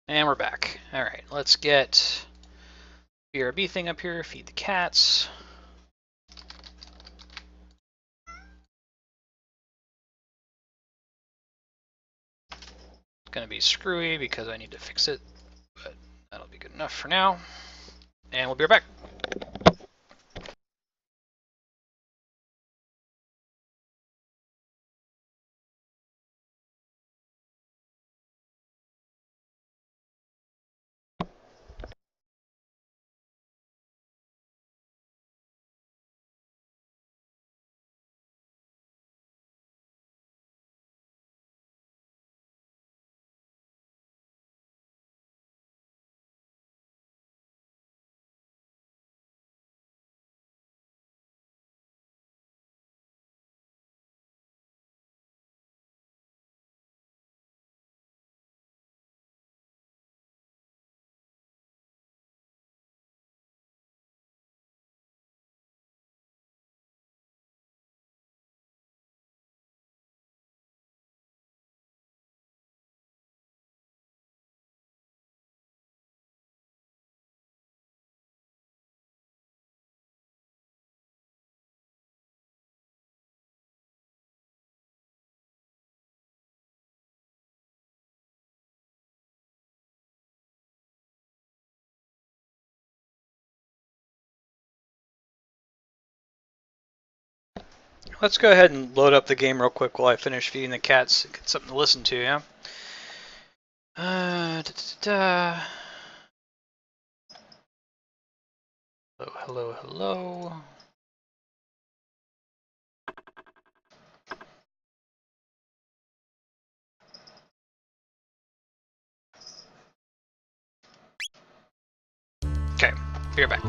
And we're back. Alright, let's get BRB thing up here, feed the cats. It's gonna be screwy because I need to fix it, but that'll be good enough for now. And we'll be right back. Let's go ahead and load up the game real quick while I finish feeding the cats and get something to listen to, yeah? Hello, hello, hello. Okay, be right back.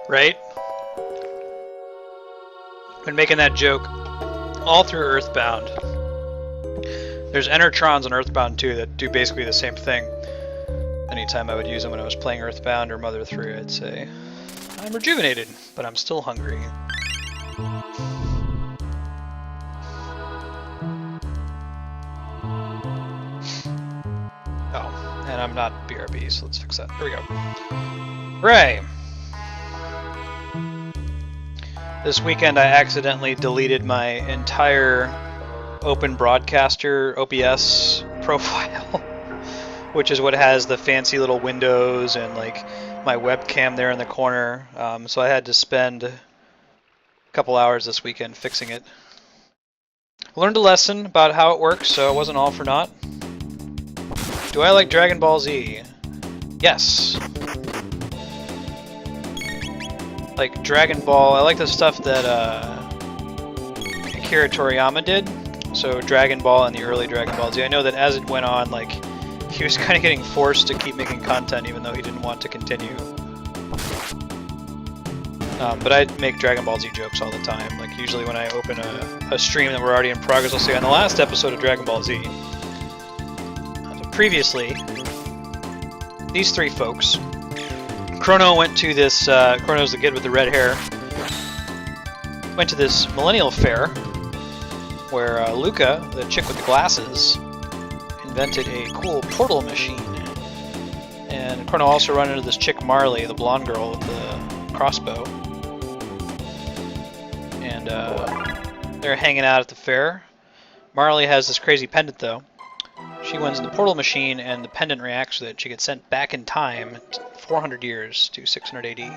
Right? Been making that joke all through Earthbound. There's Enertrons on Earthbound 2 that do basically the same thing. Anytime I would use them when I was playing Earthbound or Mother 3, I'd say, I'm rejuvenated, but I'm still hungry. Oh, and I'm not BRB, so let's fix that. There we go. Hooray! This weekend I accidentally deleted my entire Open Broadcaster OBS profile, which is what has the fancy little windows and like my webcam there in the corner. So I had to spend a couple hours this weekend fixing it. Learned a lesson about how it works, so it wasn't all for naught. Do I like Dragon Ball Z? Yes. Like Dragon Ball, I like the stuff that Akira Toriyama did. So Dragon Ball and the early Dragon Ball Z. I know that as it went on, like he was kind of getting forced to keep making content even though he didn't want to continue. But I make Dragon Ball Z jokes all the time. Like usually when I open a stream that we're already in progress, I'll say on the last episode of Dragon Ball Z. Previously, these three folks. Chrono went to this, Chrono's the kid with the red hair, went to this millennial fair where Luca, the chick with the glasses, invented a cool portal machine. And Chrono also ran into this chick Marley, the blonde girl with the crossbow. And they're hanging out at the fair. Marley has this crazy pendant, though. She wins the portal machine, and the pendant reacts with it. She gets sent back in time 400 years to 600 AD.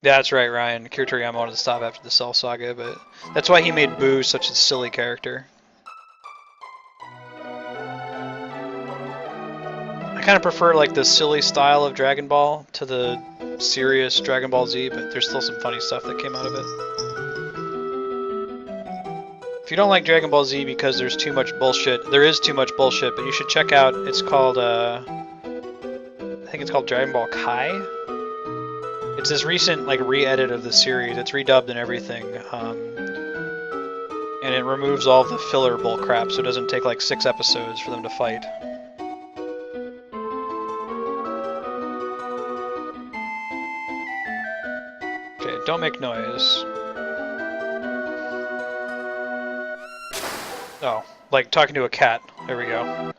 That's right, Ryan. Akira Toriyama wanted to stop after the Cell Saga, but that's why he made Boo such a silly character. I kind of prefer like the silly style of Dragon Ball to the serious Dragon Ball Z, but there's still some funny stuff that came out of it. If you don't like Dragon Ball Z because there's too much bullshit, there is too much bullshit, but you should check out, it's called, I think it's called Dragon Ball Kai. It's this recent, like, re-edit of the series. It's redubbed and everything, and it removes all the filler bullcrap, so it doesn't take, like, 6 episodes for them to fight. Okay, don't make noise. Oh, like talking to a cat. There we go.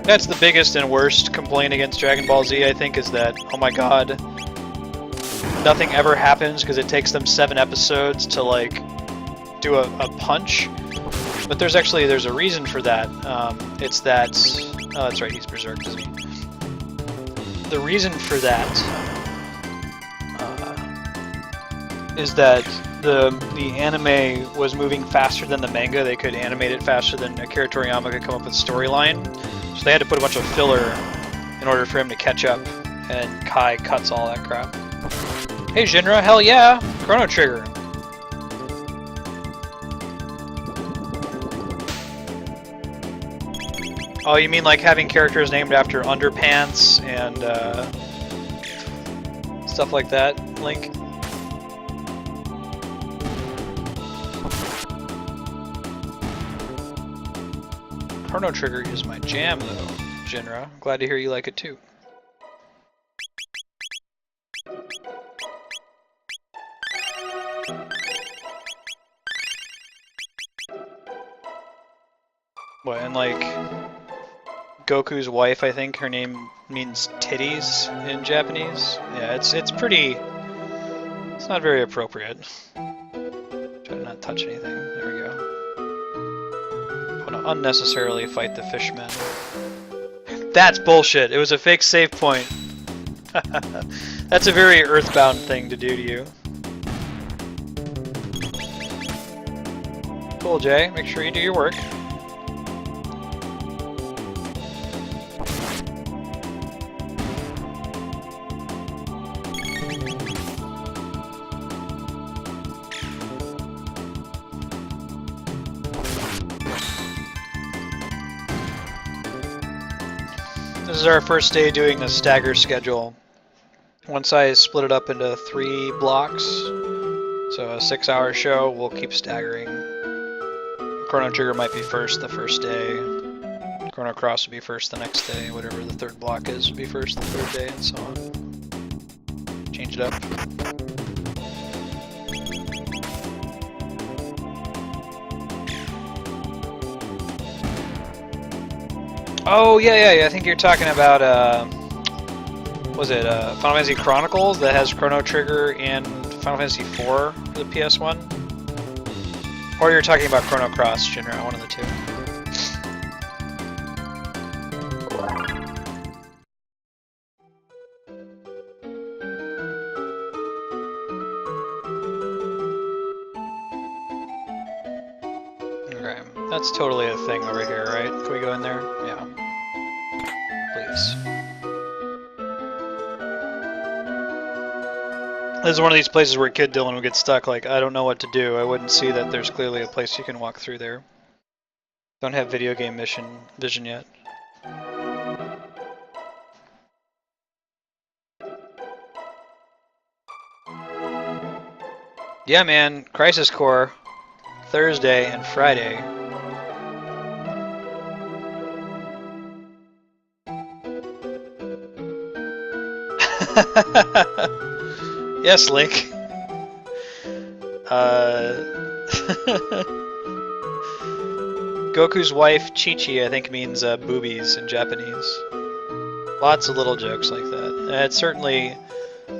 That's the biggest and worst complaint against Dragon Ball Z, I think, is that, oh my god, nothing ever happens because it takes them 7 episodes to, like, do a punch. But there's a reason for that. It's that... Oh, that's right, he's berserked, isn't he? The reason for that is that the anime was moving faster than the manga. They could animate it faster than Akira Toriyama could come up with storyline. So they had to put a bunch of filler in order for him to catch up, and Kai cuts all that crap. Hey Shinra, hell yeah! Chrono Trigger! Oh, you mean like having characters named after underpants and stuff like that, Link? Chrono Trigger is my jam, though, Jinra. I'm glad to hear you like it too. What, and like Goku's wife, I think her name means titties in Japanese. Yeah, it's pretty. It's not very appropriate. Try to not touch anything. There we go. Unnecessarily fight the fishmen. That's bullshit. It was a fake save point. That's a very Earthbound thing to do to you. Cool, Jay. Make sure you do your work. This is our first day doing a stagger schedule. Once I split it up into 3 blocks, so a 6-hour show, we'll keep staggering. Chrono Trigger might be first the first day, Chrono Cross will be first the next day, whatever the 3rd block is will be first the 3rd day, and so on. Change it up. Oh, yeah, I think you're talking about, was it Final Fantasy Chronicles that has Chrono Trigger and Final Fantasy IV for the PS1? Or you're talking about Chrono Cross, Shinra, one of the 2. Okay, that's totally a thing over here, right? Can we go in there? Yeah. Please. This is one of these places where Kid Dylan would get stuck, like, I don't know what to do. I wouldn't see that there's clearly a place you can walk through there. Don't have video game vision yet. Yeah, man, Crisis Core, Thursday and Friday. Yes, Link. Goku's wife, Chi-Chi, I think means boobies in Japanese. Lots of little jokes like that. And it's certainly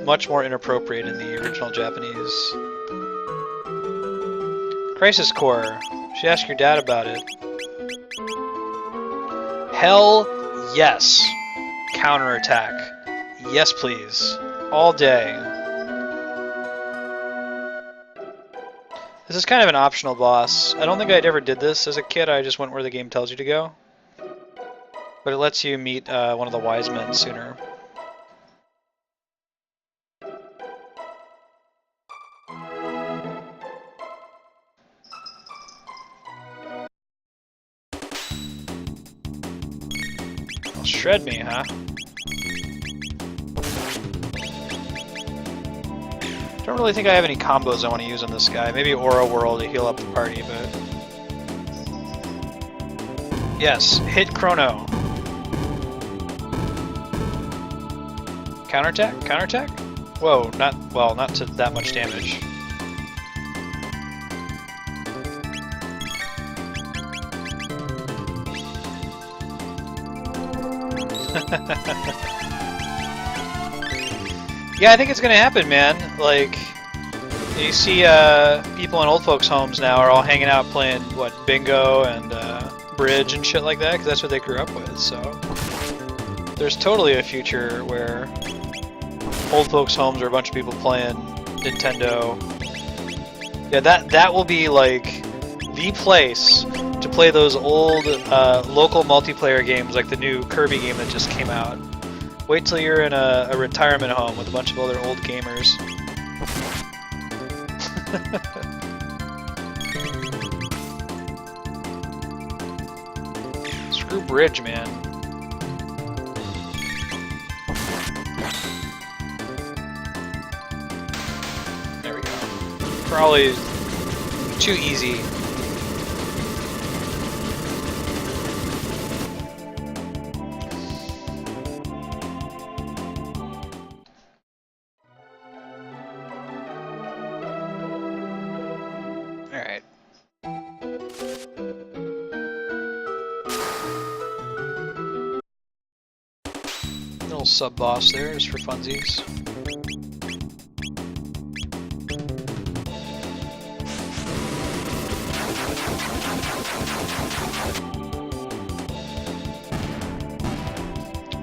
much more inappropriate in the original Japanese. Crisis Core. Should ask your dad about it. Hell yes. Counterattack. Yes, please. All day. This is kind of an optional boss. I don't think I'd ever did this as a kid. I just went where the game tells you to go. But it lets you meet one of the wise men sooner. Shred me, huh? Don't really think I have any combos I want to use on this guy. Maybe Aura Whirl to heal up the party, but... Yes, hit Chrono. Counterattack? Counterattack? Whoa, not to that much damage. Yeah, I think it's gonna happen, man. Like, you see people in old folks' homes now are all hanging out playing, what, bingo and bridge and shit like that, because that's what they grew up with, so... There's totally a future where old folks' homes are a bunch of people playing Nintendo. Yeah, that will be, like, the place to play those old local multiplayer games, like the new Kirby game that just came out. Wait till you're in a retirement home with a bunch of other old gamers. Screw bridge, man. There we go. Krawlie is too easy. Sub-boss there, just for funsies.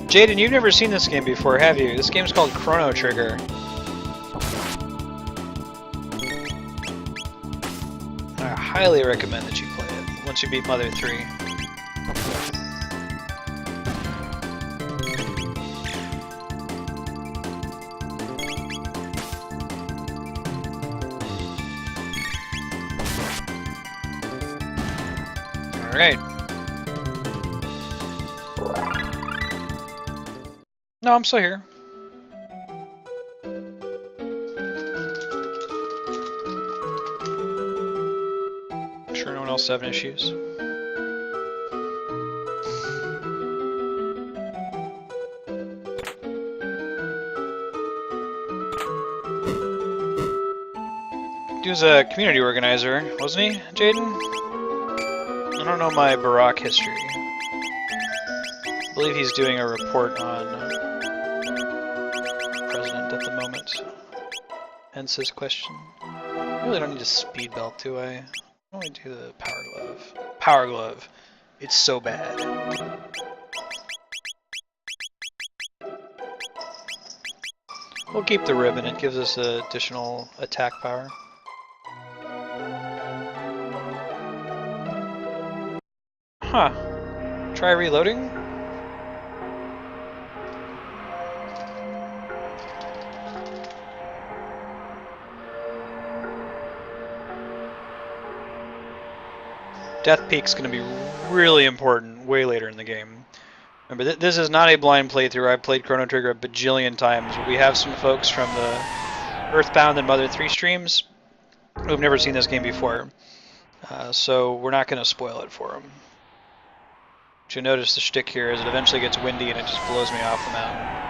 Jaden, you've never seen this game before, have you? This game's called Chrono Trigger. I highly recommend that you play it once you beat Mother 3. Alright. No, I'm still here. I'm sure no one else is having issues. He was a community organizer, wasn't he, Jaden? I don't know my Barack history. I believe he's doing a report on President at the moment. Hence his question. I really don't need a speed belt, do I? Why don't I do the power glove? Power glove. It's so bad. We'll keep the ribbon. It gives us additional attack power. Huh. Try reloading? Death Peak's going to be really important way later in the game. Remember, this is not a blind playthrough. I've played Chrono Trigger a bajillion times. We have some folks from the Earthbound and Mother 3 streams who've never seen this game before. So we're not going to spoil it for them. But you'll notice the shtick here is it eventually gets windy and it just blows me off the mountain.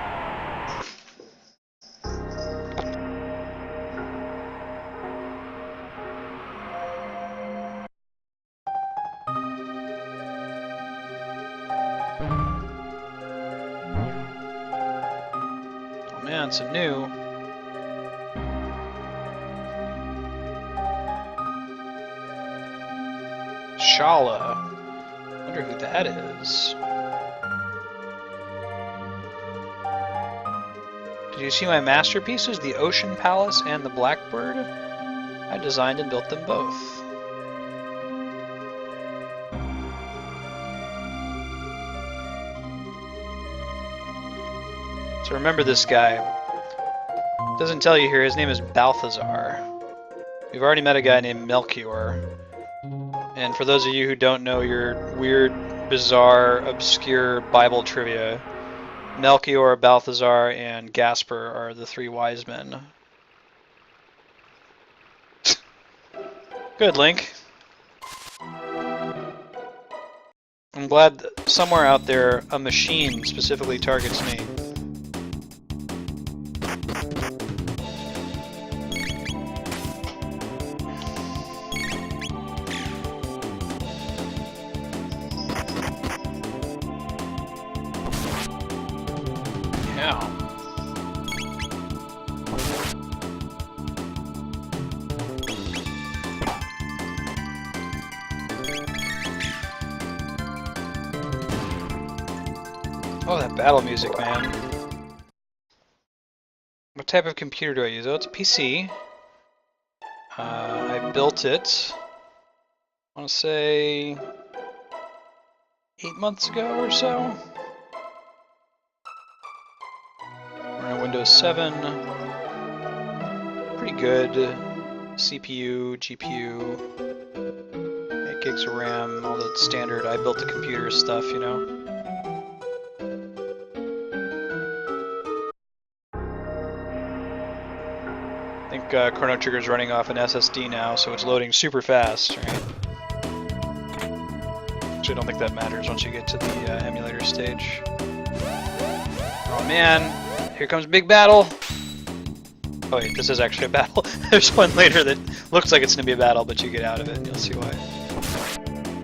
man, it's a new. Shala. Wonder who that is. Did you see my masterpieces, the Ocean Palace and the Blackbird? I designed and built them both. So remember this guy. Doesn't tell you here, his name is Balthazar. We've already met a guy named Melchior. And for those of you who don't know your weird, bizarre, obscure Bible trivia, Melchior, Balthazar, and Gaspar are the three wise men. Good, Link. I'm glad that somewhere out there a machine specifically targets me. Oh, that battle music, man. What type of computer do I use? Oh, it's a PC. I built it, I want to say 8 months ago or so. We're on Windows 7. Pretty good. CPU, GPU, 8 gigs of RAM, all the standard I built the computer stuff, you know. I think Chrono Trigger's running off an SSD now, so it's loading super fast, right? Actually, I don't think that matters once you get to the emulator stage. Oh man, here comes big battle! Oh wait, this is actually a battle. There's one later that looks like it's going to be a battle, but you get out of it and you'll see why.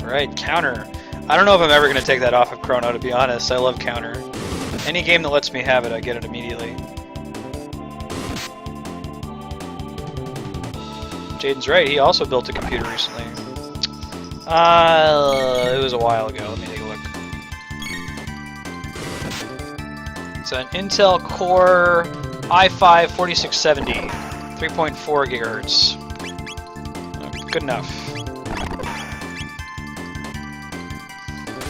Alright, counter. I don't know if I'm ever going to take that off of Chrono, to be honest. I love counter. Any game that lets me have it, I get it immediately. Jaden's right, he also built a computer recently. It was a while ago, let me take a look. It's an Intel Core i5 4670, 3.4 gigahertz. Good enough.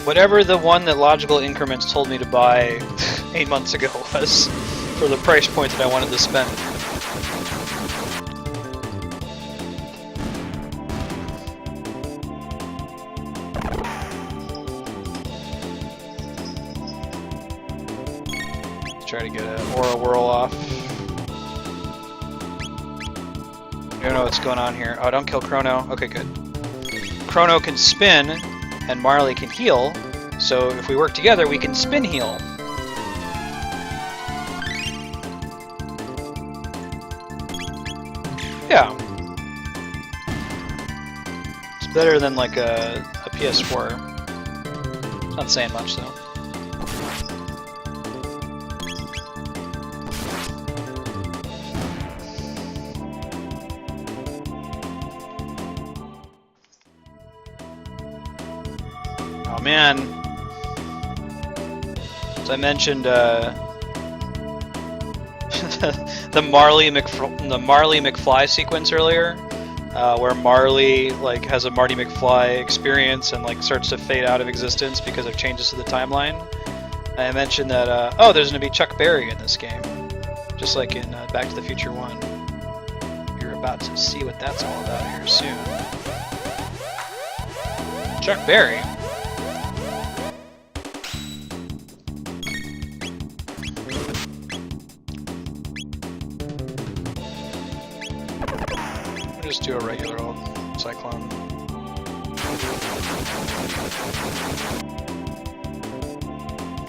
Whatever the one that Logical Increments told me to buy 8 months ago was, for the price point that I wanted to spend. Try to get an Aura Whirl off. I don't know what's going on here. Oh, don't kill Chrono. Okay, good. Chrono can spin, and Marley can heal, so if we work together, we can spin heal. Yeah. It's better than like a PS4. It's not saying much, though. Oh man, as I mentioned, the Marley McFly sequence earlier, where Marley like has a Marty McFly experience and like starts to fade out of existence because of changes to the timeline. I mentioned that oh, there's going to be Chuck Berry in this game, just like in Back to the Future 1. You're about to see what that's all about here soon. Chuck Berry. Just do a regular old Cyclone.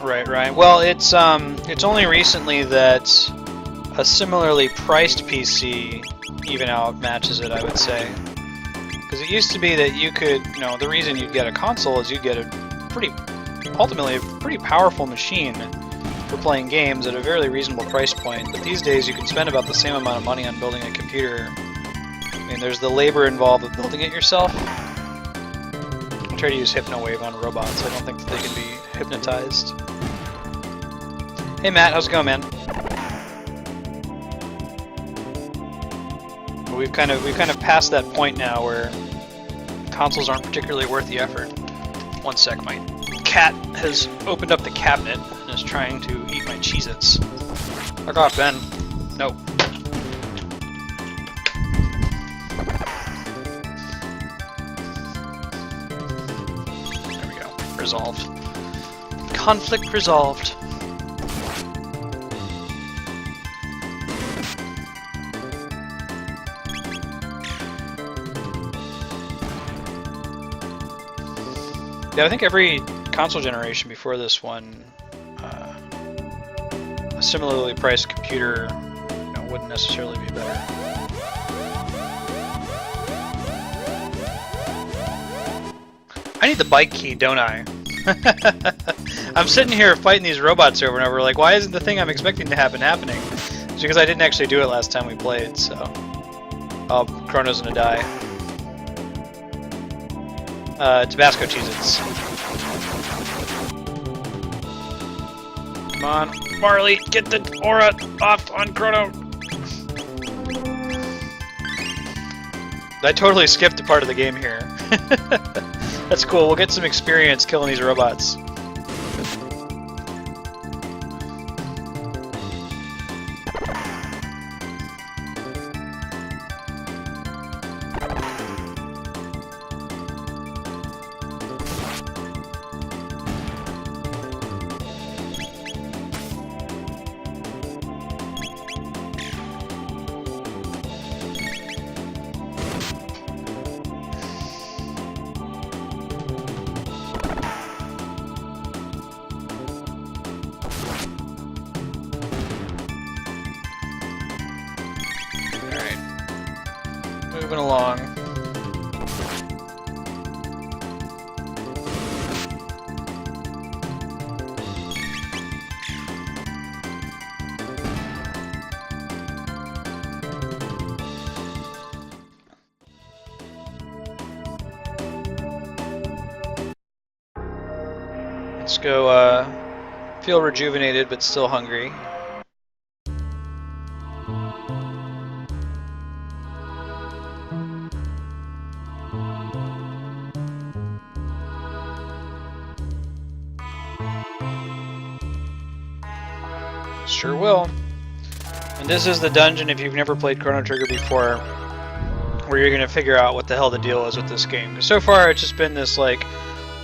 Right. Well, it's only recently that a similarly priced PC even outmatches it, I would say. Because it used to be that you could, you know, the reason you'd get a console is you'd get ultimately a pretty powerful machine for playing games at a very reasonable price point, but these days you can spend about the same amount of money on building a computer. I mean, there's the labor involved with building it yourself. I try to use Hypno-Wave on robots. I don't think that they can be hypnotized. Hey Matt, how's it going, man? But we've kind of passed that point now where consoles aren't particularly worth the effort. One sec, my cat has opened up the cabinet and is trying to eat my Cheez-Its. Fuck off, Ben. No. There we go. Resolved. Conflict resolved. Yeah, I think every console generation before this one, a similarly priced computer, wouldn't necessarily be better. I need the bike key, don't I? I'm sitting here fighting these robots over and over, like, why isn't the thing I'm expecting to happen happening? It's because I didn't actually do it last time we played, so... Oh, Chrono's gonna die. Tabasco Cheez-Its. Come on, Marley, get the aura off on Chrono! I totally skipped a part of the game here. That's cool, we'll get some experience killing these robots. Moving along. Let's go, feel rejuvenated but still hungry. Sure will. And this is the dungeon, if you've never played Chrono Trigger before, where you're gonna figure out what the hell the deal is with this game. Because so far it's just been this, like,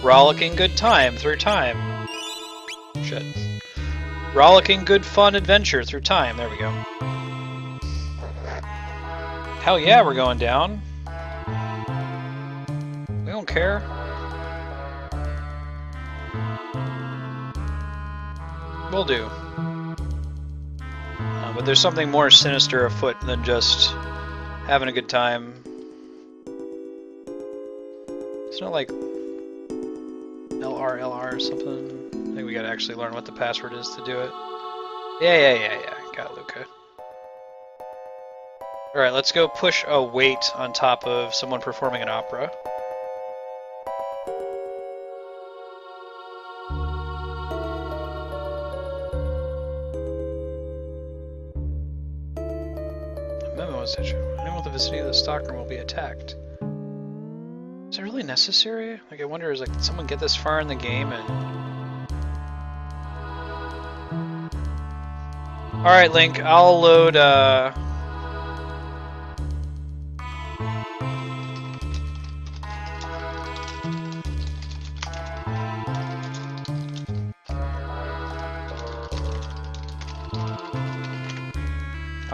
rollicking good time through time. Shit. Rollicking good fun adventure through time. There we go. Hell yeah, we're going down. We don't care. Will do. But there's something more sinister afoot than just having a good time. It's not like LR or something. I think we gotta actually learn what the password is to do it. Yeah. Got it, Luca. Alright, let's go push a weight on top of someone performing an opera. Anyone in the vicinity of the stockroom will be attacked. Is it really necessary? Like, I wonder, is, like, did someone get this far in the game and... Alright, Link, I'll load, I'll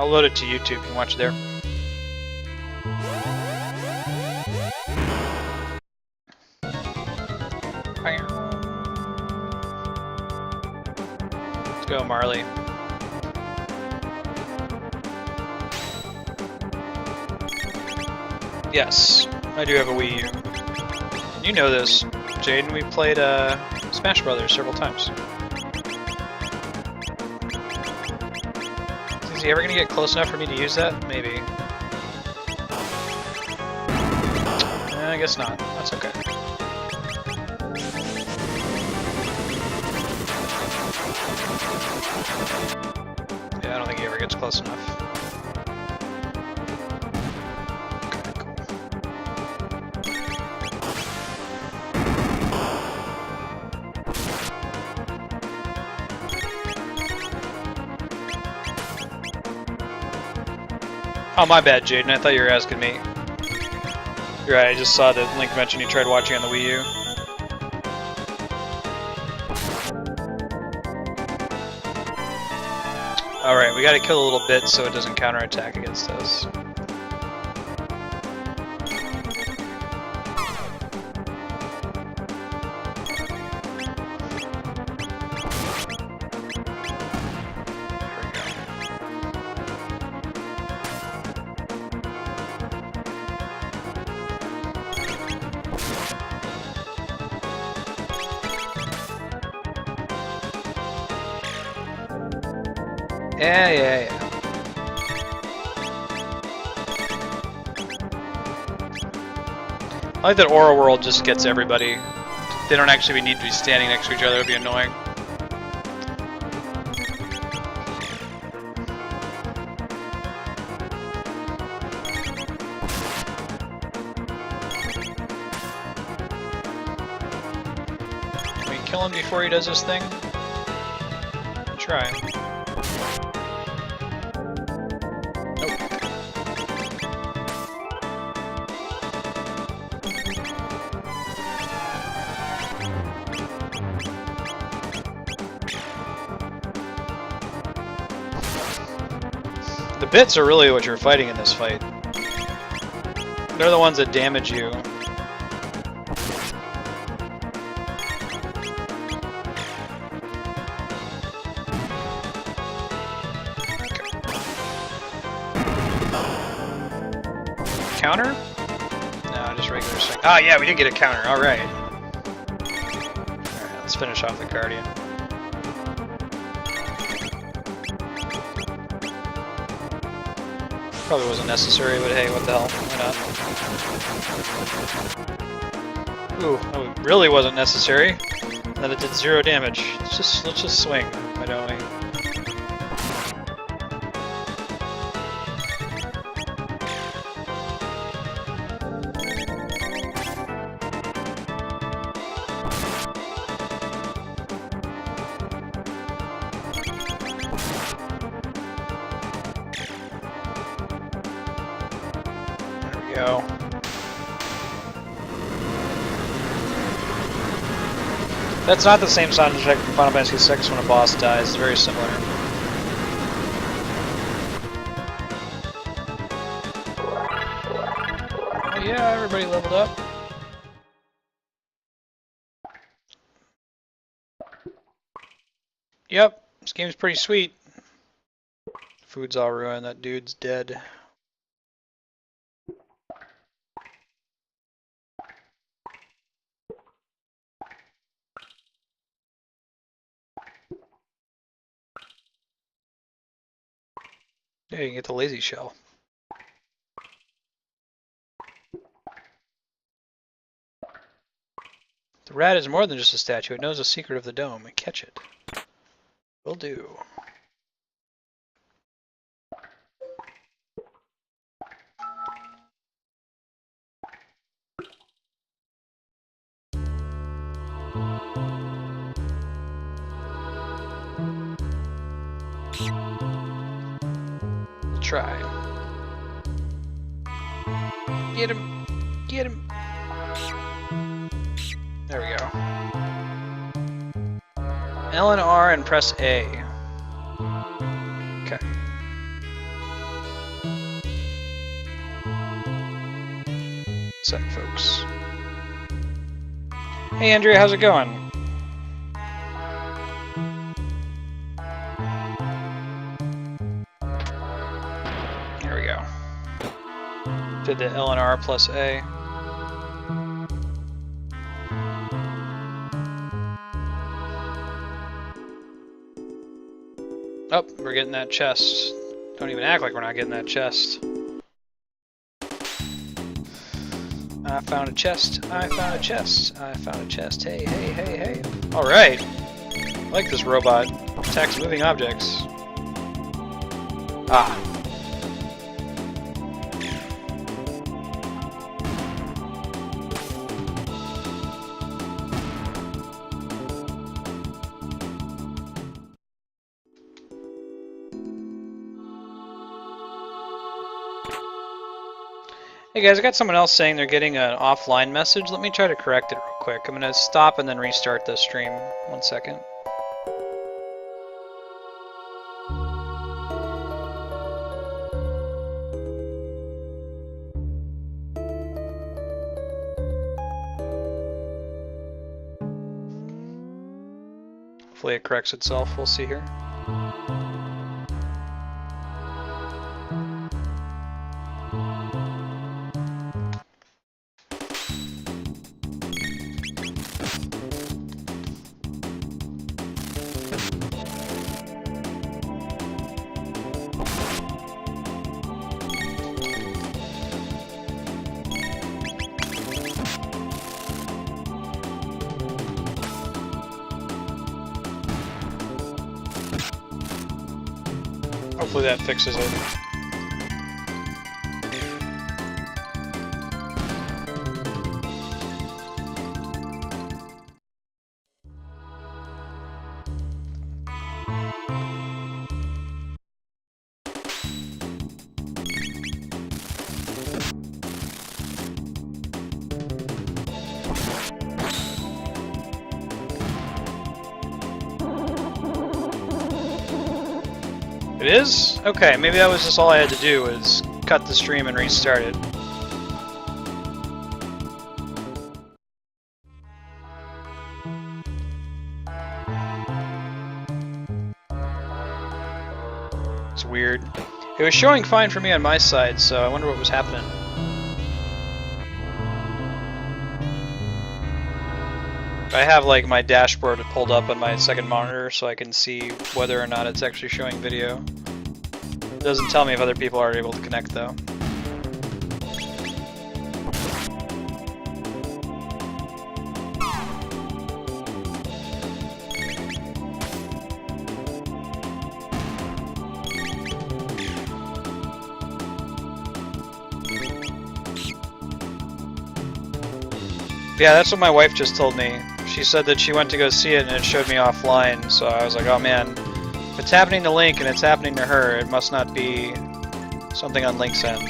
load it to YouTube, you can watch it there. Let's go, Marley. Yes, I do have a Wii U. You know this, Jaden, we played Smash Brothers several times. he ever gonna get close enough for me to use that? Maybe. I guess not. That's okay. Yeah, I don't think he ever gets close enough. Oh, my bad, Jaden. I thought you were asking me. You're right, I just saw that Link mentioned he tried watching on the Wii U. Alright, we gotta kill a little bit so it doesn't counterattack against us. Yeah. I like that Aura World just gets everybody. They don't actually need to be standing next to each other, it would be annoying. Can we kill him before he does this thing? Try. The bits are really what you're fighting in this fight. They're the ones that damage you. Counter? No, just regular swing. Ah, yeah, we did get a counter. Alright. Alright, let's finish off the Guardian. Probably wasn't necessary, but hey, what the hell? Why not? Ooh, that really wasn't necessary. That it did 0 damage. Let's just swing, why don't we? Go. That's not the same sound effect from Final Fantasy VI when a boss dies. It's very similar. Oh yeah, everybody leveled up. Yep, this game's pretty sweet. Food's all ruined. That dude's dead. Yeah, you can get the lazy shell. The rat is more than just a statue. It knows the secret of the dome. Catch it. Will do. We'll try. Get him. Get him. There we go. L and R and press A. Okay. What's up, folks? Hey, Andrea, how's it going? Here we go. Did the L and R plus A. Oh, we're getting that chest. Don't even act like we're not getting that chest. I found a chest. I found a chest. I found a chest. Hey, hey, hey, hey. Alright. I like this robot. Attacks moving objects. Ah. Hey guys, I got someone else saying they're getting an offline message. Let me try to correct it real quick. I'm going to stop and then restart the stream. 1 second. Hopefully it corrects itself. We'll see here. Hopefully that fixes it. It is? Okay, maybe that was just all I had to do was cut the stream and restart it. It's weird. It was showing fine for me on my side, so I wonder what was happening. I have like my dashboard pulled up on my second monitor so I can see whether or not it's actually showing video. It doesn't tell me if other people are able to connect though. Yeah, that's what my wife just told me. She said that she went to go see it and it showed me offline, so I was like, oh man, if it's happening to Link and it's happening to her, it must not be something on Link's end.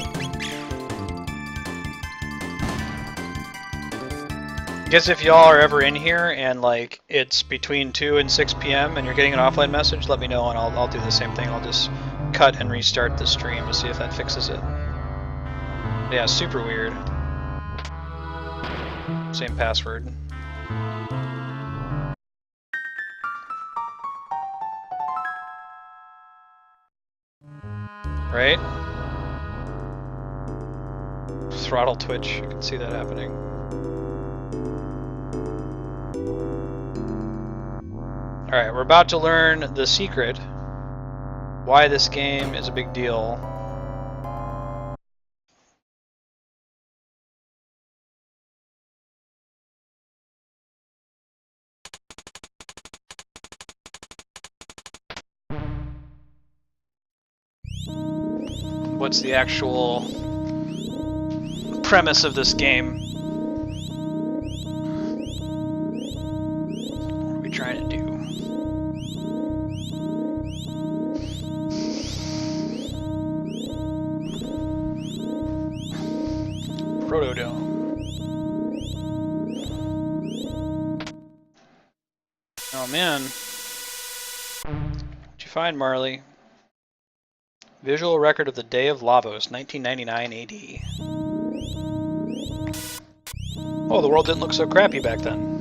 I guess if y'all are ever in here and like it's between 2 and 6 p.m. and you're getting an offline message, let me know and I'll do the same thing. I'll just cut and restart the stream to see if that fixes it. Yeah, super weird. Same password. Right? Throttle Twitch, you can see that happening. Alright, we're about to learn the secret. Why this game is a big deal. What's the actual premise of this game? What are we trying to do? Protodome. Oh man. What'd you find, Marley? Visual record of the Day of Lavos, 1999 AD. Oh, the world didn't look so crappy back then.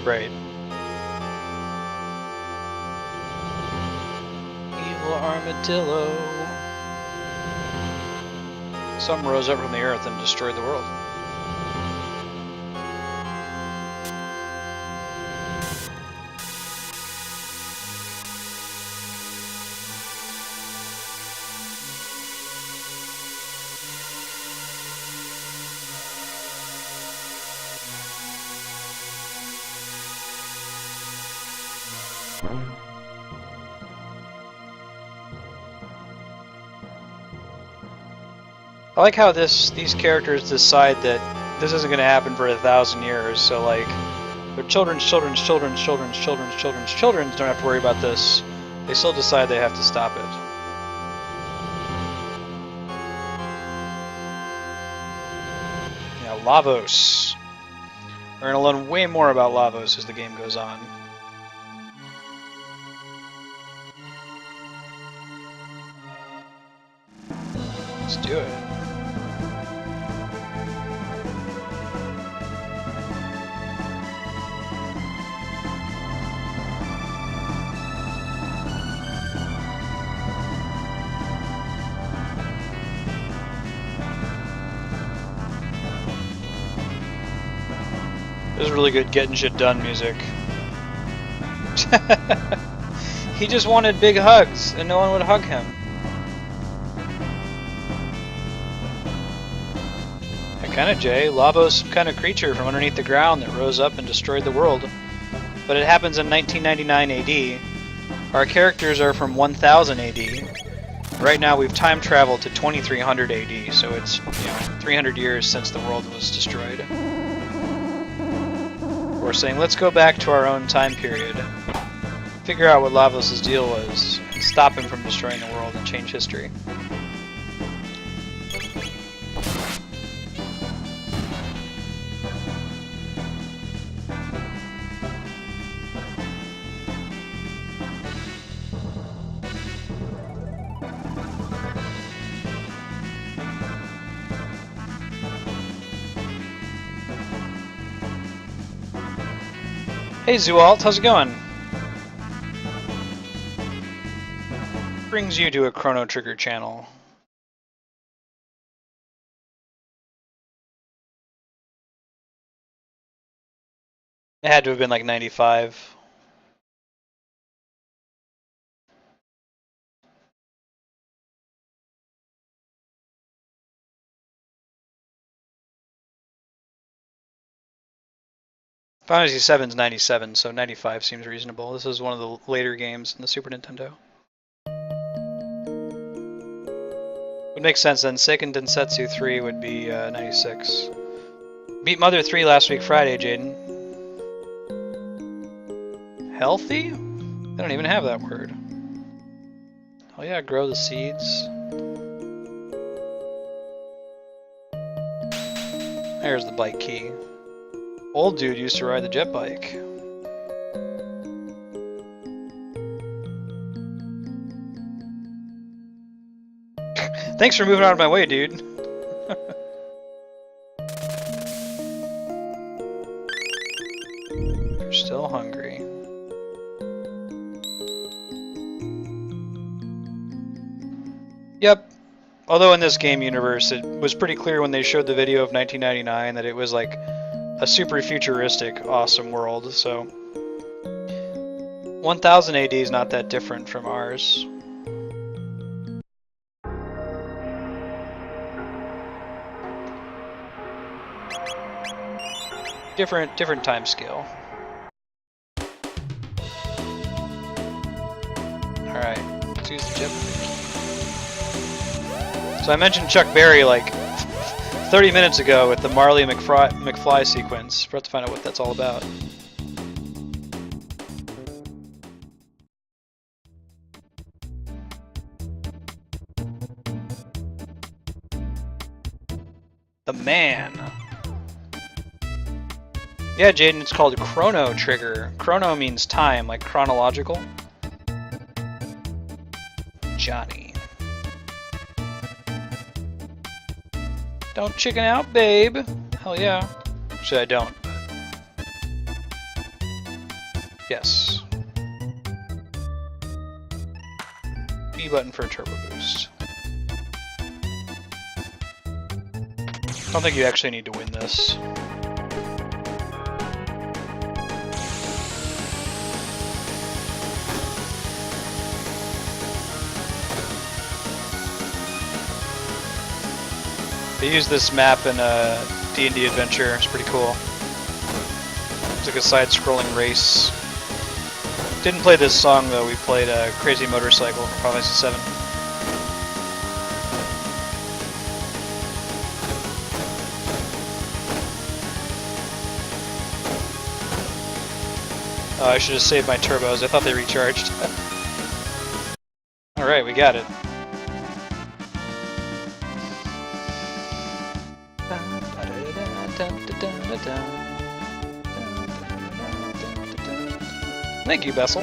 Right. Evil armadillo. Some rose up from the earth and destroyed the world. I like how these characters decide that this isn't going to happen for 1,000 years, so like their children's don't have to worry about this. They still decide they have to stop it. Now Lavos. We're going to learn way more about Lavos as the game goes on. Let's do it. This is really good getting shit done music. He just wanted big hugs, and no one would hug him. Kinda, Jay. Lava's some kind of creature from underneath the ground that rose up and destroyed the world. But it happens in 1999 AD. Our characters are from 1000 AD. Right now we've time traveled to 2300 AD, so it's 300 years since the world was destroyed. We're saying, let's go back to our own time period, figure out what Lavos' deal was, and stop him from destroying the world and change history. Hey Zualt, how's it going? Brings you to a Chrono Trigger channel. It had to have been like 95. Final Fantasy VII is 97, so 95 seems reasonable. This is one of the later games in the Super Nintendo. Would make sense then. Seiken Densetsu 3 would be 96. Beat Mother 3 last week Friday, Jaden. Healthy? I don't even have that word. Oh yeah, grow the seeds. There's the bike key. Old dude used to ride the jet bike. Thanks for moving out of my way, dude. You're still hungry. Yep. Although in this game universe, it was pretty clear when they showed the video of 1999 that it was like a super futuristic, awesome world, so 1000 AD is not that different from ours. Different time scale. Alright, let's use the jetpack. So I mentioned Chuck Berry like 30 minutes ago with the Marley McFly sequence. We're about to find out what that's all about. The man. Yeah, Jaden, it's called Chrono Trigger. Chrono means time, like chronological. Johnny. Don't chicken out, babe. Hell yeah. Actually, I don't. Yes. B button for a turbo boost. I don't think you actually need to win this. They use this map in a D&D adventure. It's pretty cool. It's like a side-scrolling race. Didn't play this song though. We played Crazy Motorcycle from Final Fantasy VII. Oh, I should have saved my turbos. I thought they recharged. Alright, we got it. Thank you, Bessel.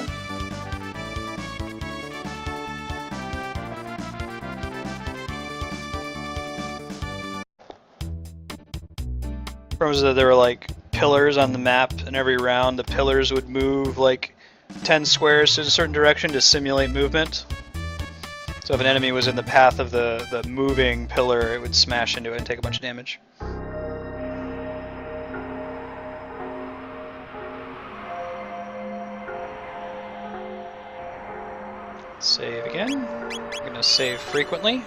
Remember that there were like pillars on the map, and every round the pillars would move like 10 squares in a certain direction to simulate movement. So if an enemy was in the path of the moving pillar, it would smash into it and take a bunch of damage. Save again. We're gonna save frequently.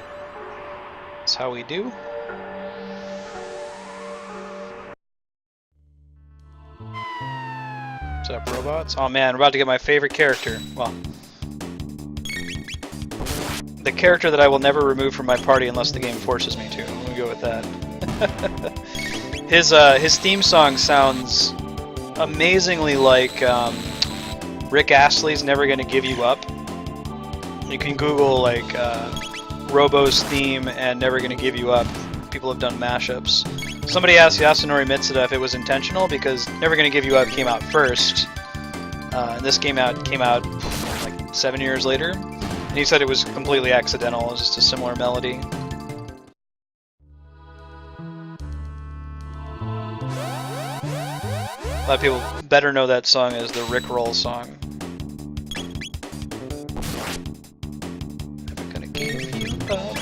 That's how we do. What's up, robots? Oh man, we're about to get my favorite character. Well, the character that I will never remove from my party unless the game forces me to. I'm gonna go with that. His theme song sounds amazingly like Rick Astley's "Never Gonna Give You Up." You can Google like Robo's theme and "Never Gonna Give You Up." People have done mashups. Somebody asked Yasunori Mitsuda if it was intentional because "Never Gonna Give You Up" came out first, and this came out like 7 years later. And he said it was completely accidental. It was just a similar melody. A lot of people better know that song as the Rickroll song. Never gonna give you up.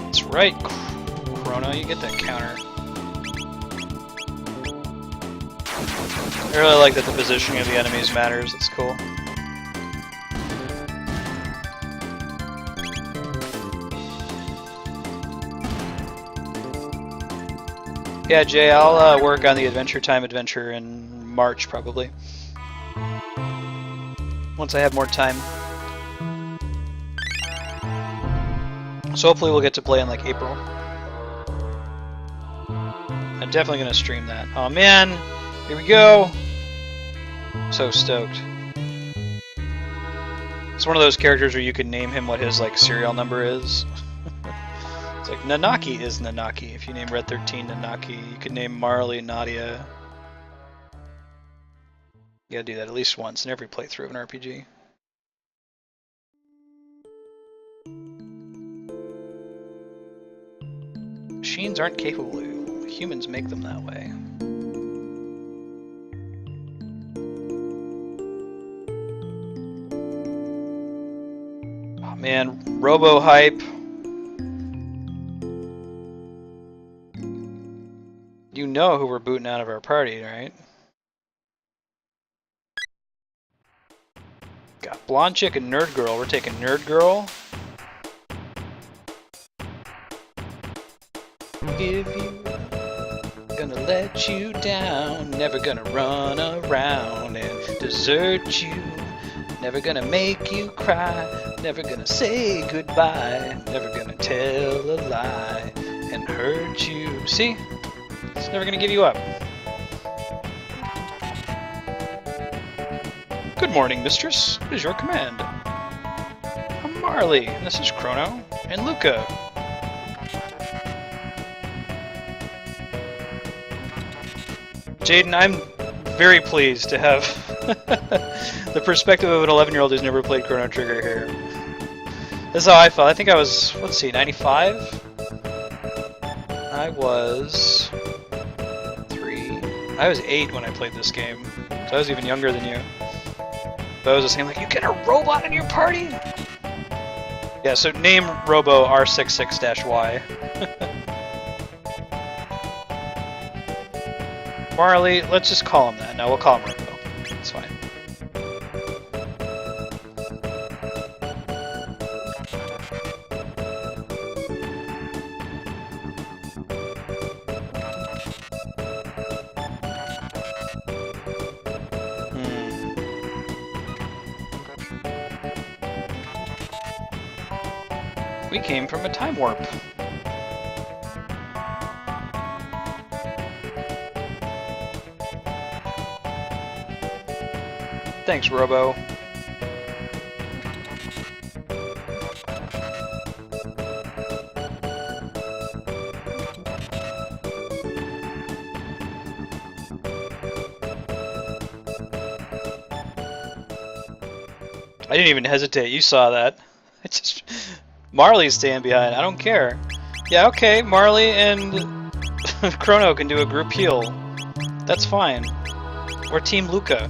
That's right, Chrono, you get that counter. I really like that the positioning of the enemies matters. It's cool. Yeah, Jay, I'll work on the Adventure Time adventure in March, probably. Once I have more time. So hopefully we'll get to play in like April. I'm definitely going to stream that. Oh man, here we go. So stoked. It's one of those characters where you can name him what his like serial number is. It's like Nanaki is Nanaki. If you name Red 13 Nanaki, you could name Marley Nadia. You gotta do that at least once in every playthrough of an RPG. Machines aren't capable. Humans make them that way. Oh man, Robo hype. You know who we're booting out of our party, right? Got Blonde Chick and Nerd Girl. We're taking Nerd Girl. Give you up, gonna let you down, never gonna run around and desert you, never gonna make you cry, never gonna say goodbye, never gonna tell a lie and hurt you. See? It's never gonna give you up. Good morning, mistress. What is your command? I'm Marley, and this is Chrono and Luca. Jaden, I'm very pleased to have the perspective of an 11-year-old who's never played Chrono Trigger here. This is how I felt. I think I was, let's see, 95? I was 3. I was 8 when I played this game, so I was even younger than you. Bo's is saying like, you get a robot in your party? Yeah, so name Robo R66-Y. Marley, let's just call him that. No, we'll call him Robo. It's fine. We came from a time warp. Thanks, Robo. I didn't even hesitate. You saw that. It's just Marley's staying behind. I don't care. Yeah, okay. Marley and Chrono can do a group heal. That's fine. We're Team Luca.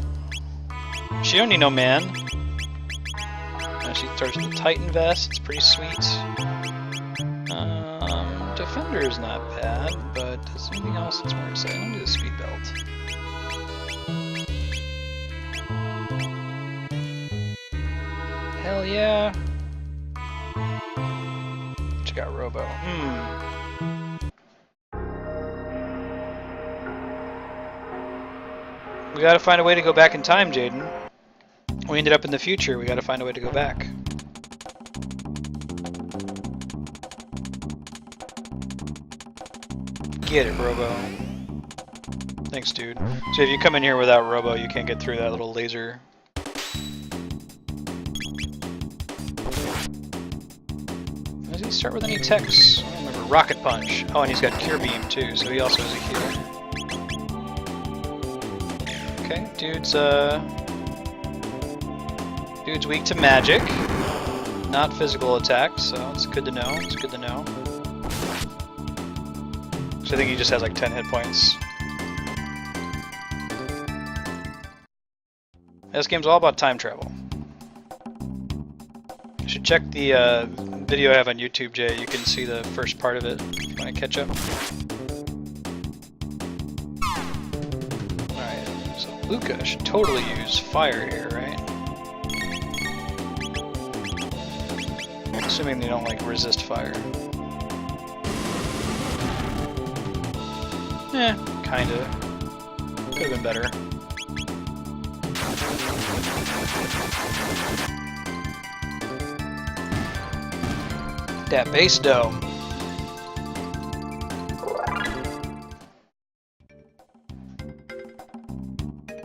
She don't need no man. She starts with the Titan vest. It's pretty sweet. Defender is not bad, but is there anything else that's more exciting? I'll do the speed belt. Hell yeah. She got Robo. We gotta find a way to go back in time, Jaden. We ended up in the future. We gotta find a way to go back. Get it, Robo. Thanks, dude. So if you come in here without Robo, you can't get through that little laser. Does he start with any techs? I don't remember. Rocket Punch. Oh, and he's got Cure Beam too, so he also has a heal. Okay, dude's weak to magic, not physical attacks, so it's good to know. It's good to know. So I think he just has like 10 hit points. This game's all about time travel. You should check the video I have on YouTube, Jay. You can see the first part of it if you want to catch up. Alright, so Luca should totally use fire here, right? Assuming they don't like resist fire. Kinda. Could have been better. That base dome.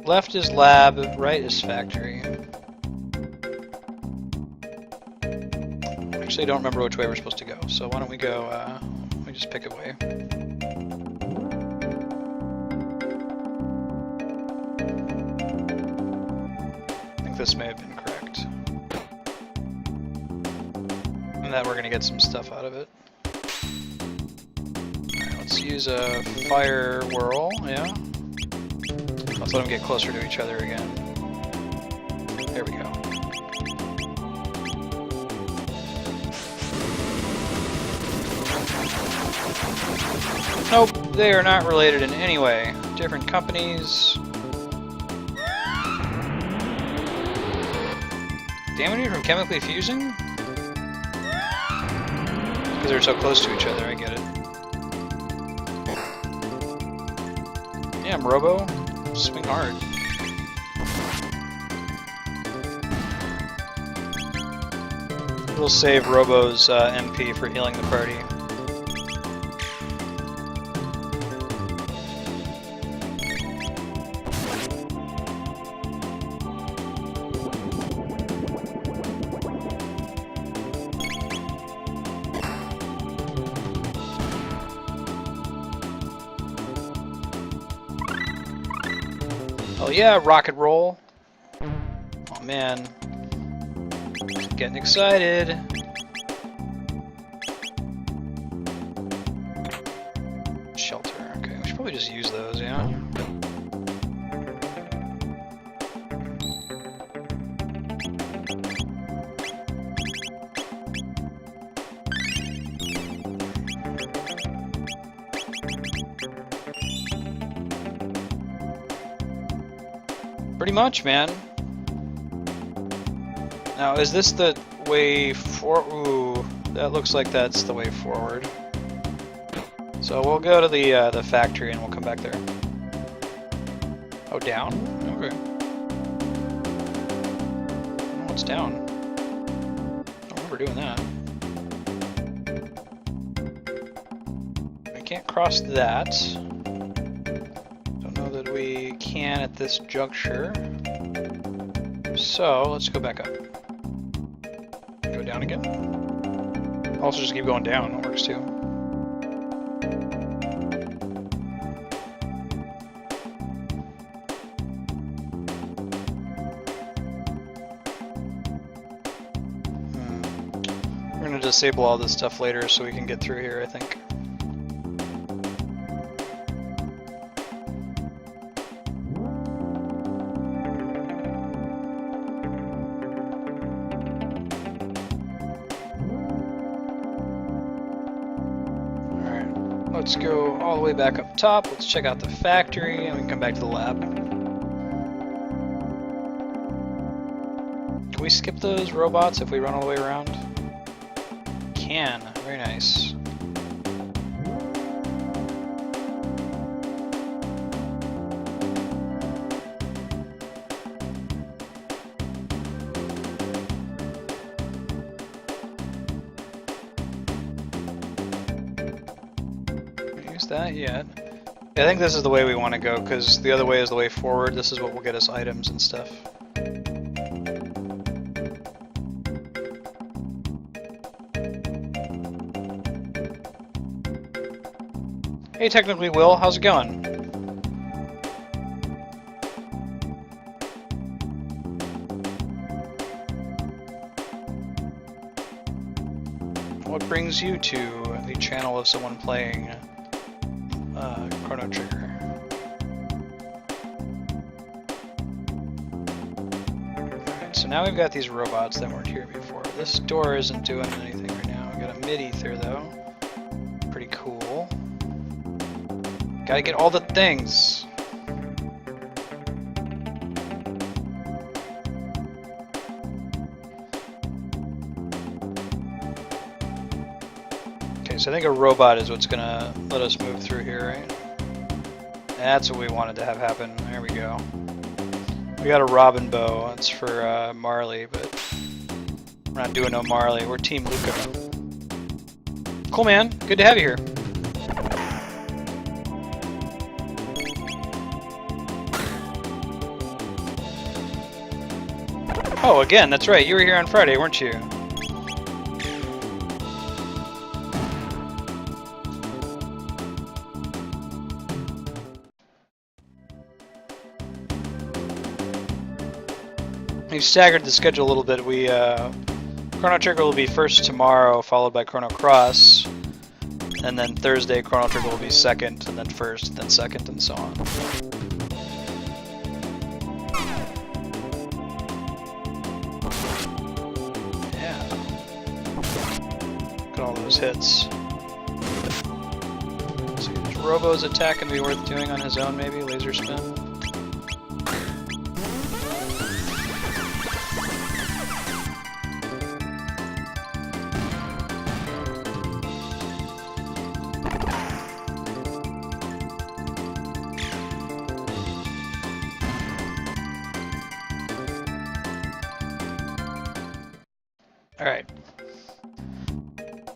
Left is lab, right is factory. Actually, I don't remember which way we're supposed to go, so why don't we go, we just pick a way. I think this may have been correct. And that we're gonna get some stuff out of it. Alright, let's use a fire whirl, yeah. Let's let them get closer to each other again. There we go. Nope, they are not related in any way. Different companies. Damage from chemically fusing? Because they're so close to each other, I get it. Damn, Robo. Swing hard. We'll save Robo's MP for healing the party. Oh yeah, rocket roll. Oh man. Getting excited. Shelter. Okay, we should probably just use those, yeah? Pretty much, man. Now, is this the way for? Ooh, that looks like that's the way forward. So we'll go to the factory and we'll come back there. Oh, down? Okay. What's down? I don't remember doing that. I can't cross that. Don't know that we can at this juncture. So let's go back up. Go down again. Also, just keep going down. It works too. We're gonna disable all this stuff later so we can get through here, I think. Let's go all the way back up top. Let's check out the factory and we can come back to the lab. Can we skip those robots if we run all the way around? Can. Very nice. That yet. Yeah, I think this is the way we want to go because the other way is the way forward. This is what will get us items and stuff. Hey, technically, Will, how's it going? What brings you to the channel of someone playing Chrono Trigger? Alright, so now we've got these robots that weren't here before. This door isn't doing anything right now. We got a mid-ether though. Pretty cool. Gotta get all the things. Okay, so I think a robot is what's gonna let us move through here, right? That's what we wanted to have happen. There we go. We got a Robin bow. It's for Marley, but we're not doing no Marley. We're Team Luca. Cool, man. Good to have you here. Oh, again, that's right. You were here on Friday, weren't you? We've staggered the schedule a little bit. Chrono Trigger will be first tomorrow, followed by Chrono Cross, and then Thursday Chrono Trigger will be second, and then first, then second, and so on. Yeah. Look at all those hits. Let's see, there's Robo's attack gonna be worth doing on his own, maybe? Laser spin. Alright.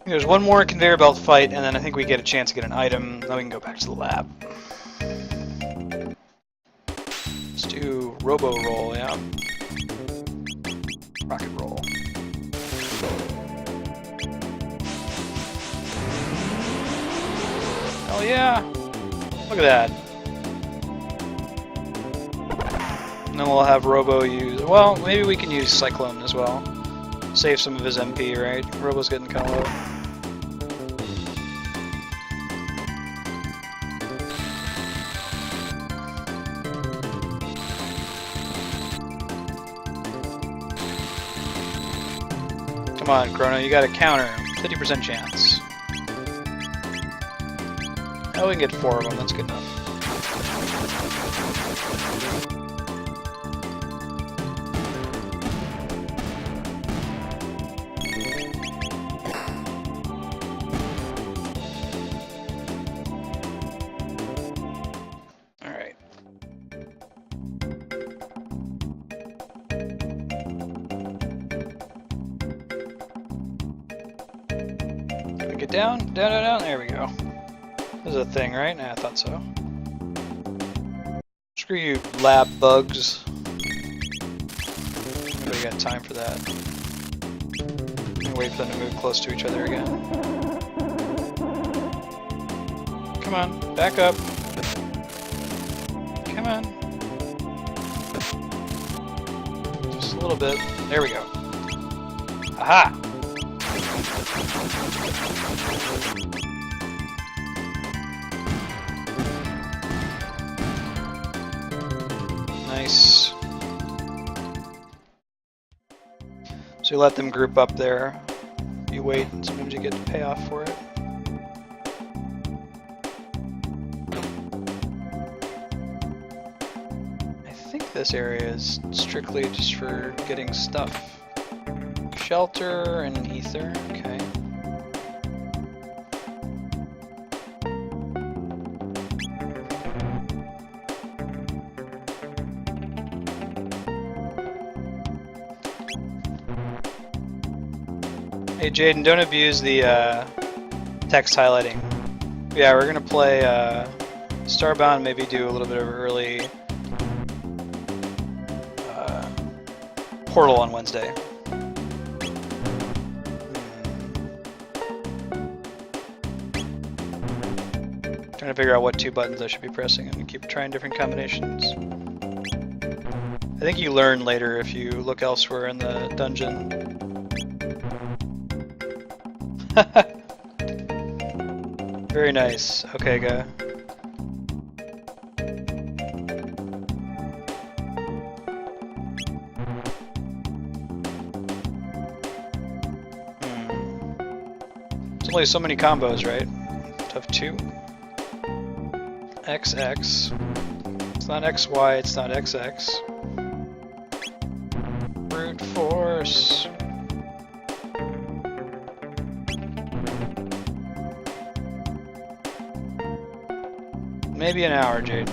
There's one more conveyor belt fight, and then I think we get a chance to get an item, then we can go back to the lab. Let's do Robo roll, yeah. Rocket roll. Oh yeah! Look at that. And then we'll have Robo use... Well, maybe we can use Cyclone as well. Save some of his MP, right? Robo's getting kind of low. Come on, Chrono, you got a counter. 50% chance. Oh, we can get 4 of them. That's good enough. down, down, down, down. There we go. This is a thing, right? Nah, I thought so. Screw you, lab bugs. Nobody got time for that. Wait for them to move close to each other again. Come on, back up. Come on. Just a little bit. There we go. Aha! Nice. So you let them group up there. You wait, and sometimes you get the payoff for it. I think this area is strictly just for getting stuff. Shelter and ether, okay. Hey Jaden, don't abuse the text highlighting. Yeah, we're gonna play Starbound, maybe do a little bit of early Portal on Wednesday. Trying to figure out what 2 buttons I should be pressing and keep trying different combinations. I think you learn later if you look elsewhere in the dungeon. Very nice. Okay, go. There's only so many combos, right? Of 2. XX. It's not XY, it's not XX. Brute force. Maybe an hour, Jade.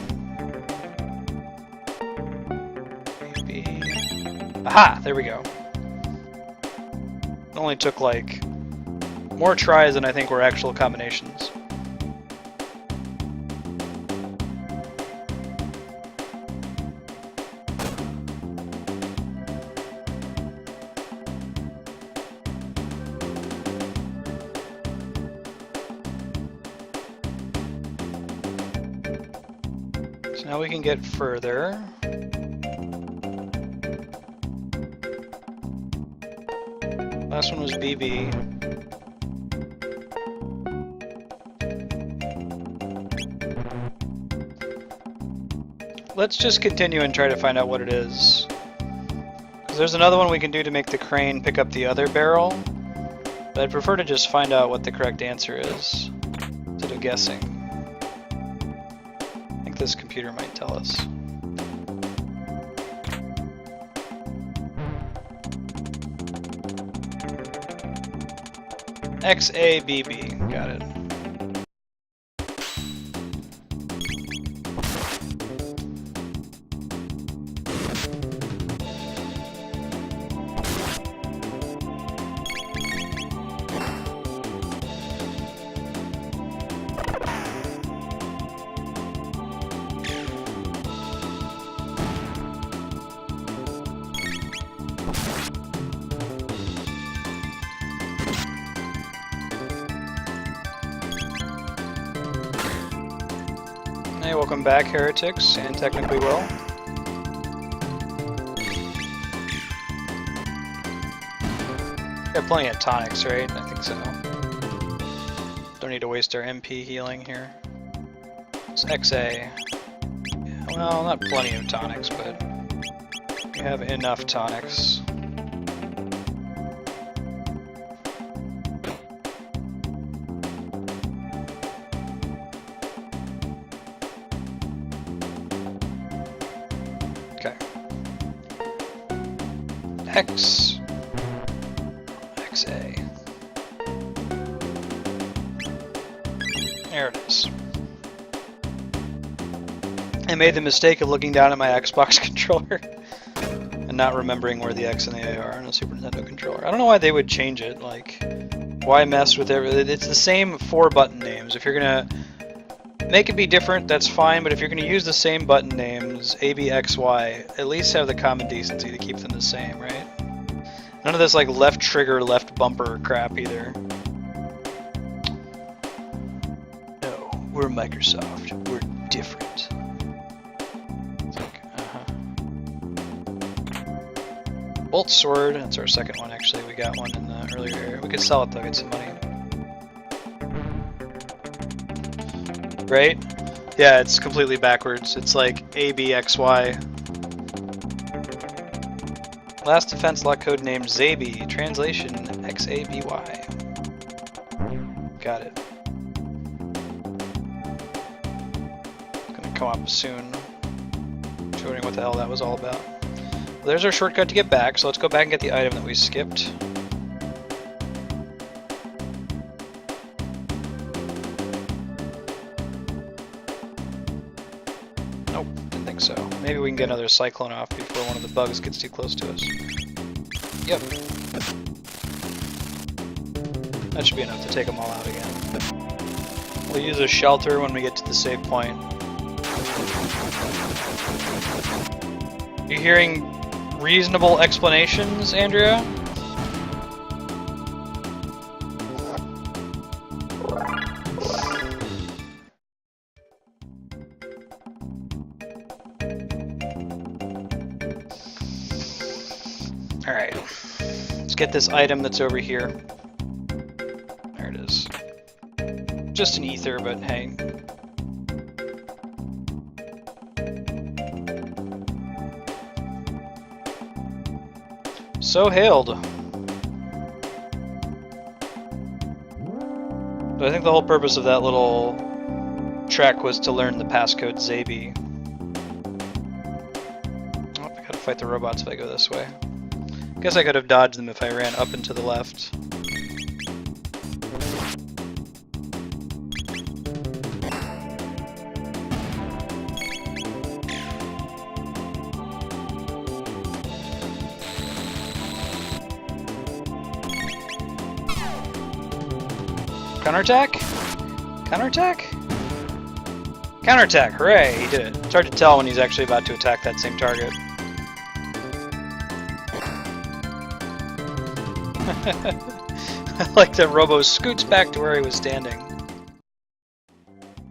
Maybe. Aha! There we go. It only took like more tries than I think were actual combinations. So now we can get further. Last one was BB. Let's just continue and try to find out what it is. Because there's another one we can do to make the crane pick up the other barrel. But I'd prefer to just find out what the correct answer is, instead of guessing. I think this computer might tell us. XABB, got it. Hey, welcome back, heretics, and technically well. Got plenty of tonics, right? I think so. Don't need to waste our MP healing here. It's XA. Yeah, well, not plenty of tonics, but we have enough tonics. Okay. X. XA. There it is. I made the mistake of looking down at my Xbox controller and not remembering where the X and the A are on a Super Nintendo controller. I don't know why they would change it, like, Why mess with everything? It's the same 4 button names. If you're gonna make it be different, that's fine, but if you're gonna use the same button names, A, B, X, Y, at least have the common decency to keep them the same, right? None of this like left trigger, left bumper crap either. No, we're Microsoft. We're different. It's like, Bolt sword, that's our second one actually. We got one in the earlier area. We could sell it though, get some money. Right? Yeah, it's completely backwards. It's like A, B, X, Y. Last defense lock code named Zaby. Translation XABY. Got it. It's gonna come up soon. Just wondering what the hell that was all about. Well, there's our shortcut to get back, so let's go back and get the item that we skipped. Nope, didn't think so. Maybe we can get another cyclone off before one of the bugs gets too close to us. Yep. That should be enough to take them all out again. We'll use a shelter when we get to the save point. You hearing reasonable explanations, Andrea? Alright. Let's get this item that's over here. There it is. Just an ether, but hey. So hailed. So I think the whole purpose of that little trek was to learn the passcode Zaby. Oh, I gotta fight the robots if I go this way. Guess I could have dodged them if I ran up and to the left. Counterattack? Counterattack? Counterattack! Hooray! He did it. It's hard to tell when he's actually about to attack that same target. I like that Robo scoots back to where he was standing.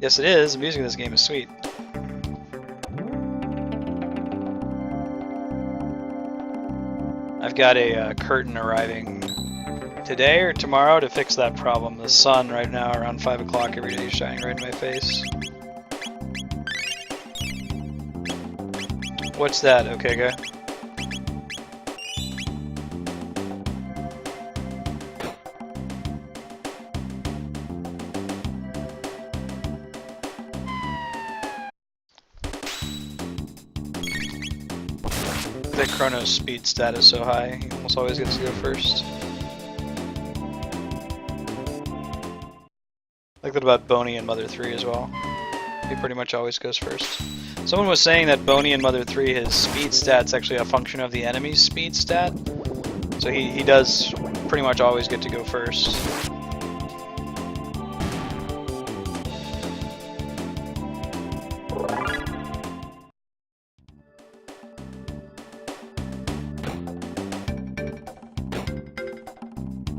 Yes, it is. The music in this game is sweet. I've got a curtain arriving today or tomorrow to fix that problem. The sun right now around 5 o'clock every day is shining right in my face. What's that? Okay, guy. That Chrono's speed stat is so high, he almost always gets to go first. I like that about Boney and Mother 3 as well. He pretty much always goes first. Someone was saying that Boney in Mother 3, his speed stat's actually a function of the enemy's speed stat. So he does pretty much always get to go first.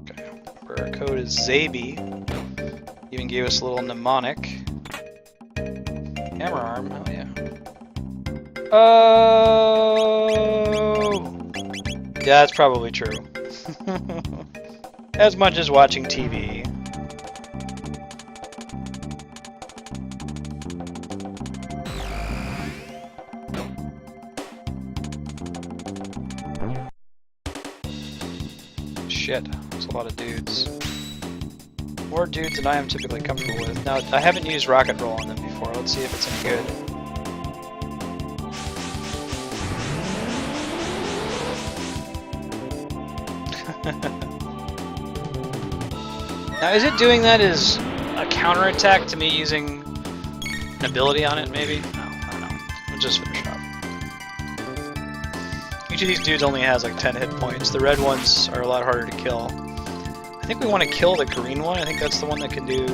Okay, our code is Zaby. Even gave us a little mnemonic. Hammer arm, hell yeah. Oh! Yeah, that's probably true. As much as watching TV. Shit, that's a lot of dudes. More dudes than I am typically comfortable with. Now, I haven't used rocket roll on them before. Let's see if it's any good. Now, is it doing that as a counterattack to me using an ability on it, maybe? No, I don't know. We'll just finish it off. Each of these dudes only has like 10 hit points. The red ones are a lot harder to kill. I think we want to kill the green one. I think that's the one that can do...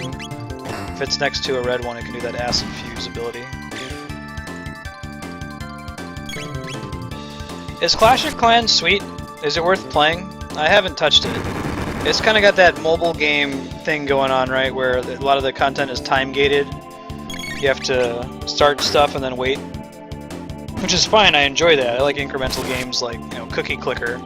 If it's next to a red one, it can do that acid fuse ability. Is Clash of Clans sweet? Is it worth playing? I haven't touched it. It's kind of got that mobile game thing going on, right? Where a lot of the content is time-gated. You have to start stuff and then wait. Which is fine, I enjoy that. I like incremental games like, you know, Cookie Clicker.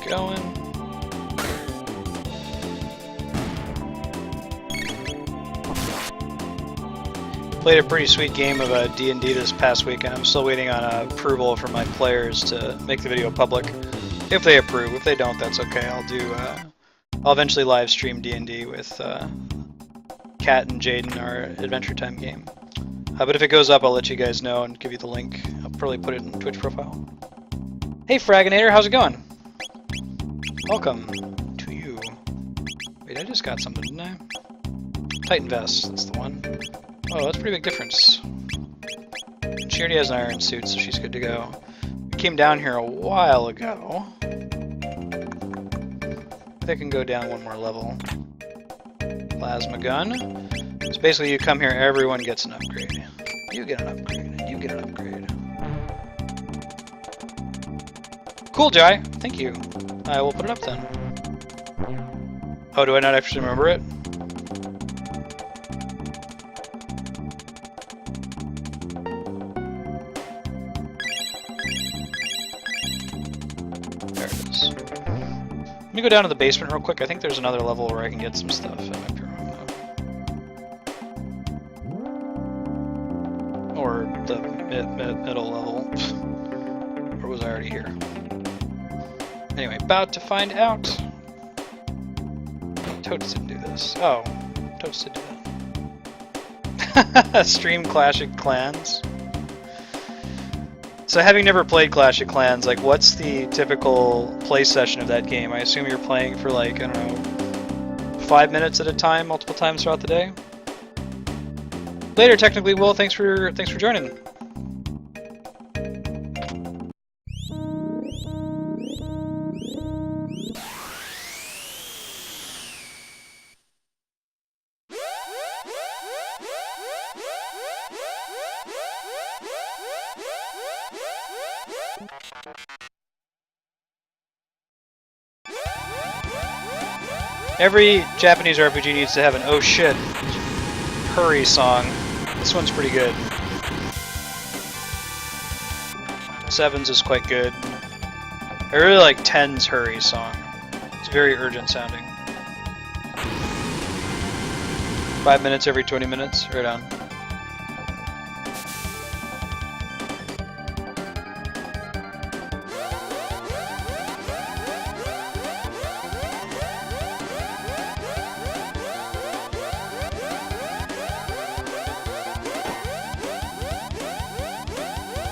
Going. Played a pretty sweet game of D&D this past weekend. I'm still waiting on approval from my players to make the video public. If they approve, if they don't, that's okay. I'll eventually live stream D&D with Kat and Jaden, our Adventure Time game. But if it goes up, I'll let you guys know and give you the link. I'll probably put it in the Twitch profile. Hey Fraginator, how's it going? Welcome to you. Wait, I just got something, didn't I? Titan Vest, that's the one. Oh, that's a pretty big difference. She already has an iron suit, so she's good to go. We came down here a while ago. I think I can go down one more level. Plasma gun. So basically you come here, everyone gets an upgrade. You get an upgrade, and you get an upgrade. Cool, Jai. Thank you. I will put it up then. Oh, do I not actually remember it? There it is. Let me go down to the basement real quick. I think there's another level where I can get some stuff. I might be wrong though. Or the middle level. Or was I already here? Anyway, about to find out. Totes didn't do this. Oh, Totes did do that. Stream Clash of Clans. So having never played Clash of Clans, like what's the typical play session of that game? I assume you're playing for like, I don't know, 5 minutes at a time, multiple times throughout the day? Later, technically, Will, thanks for joining. Every Japanese RPG needs to have an oh shit hurry song. This one's pretty good. 7's is quite good. I really like 10's hurry song. It's very urgent sounding. 5 minutes every 20 minutes, right on.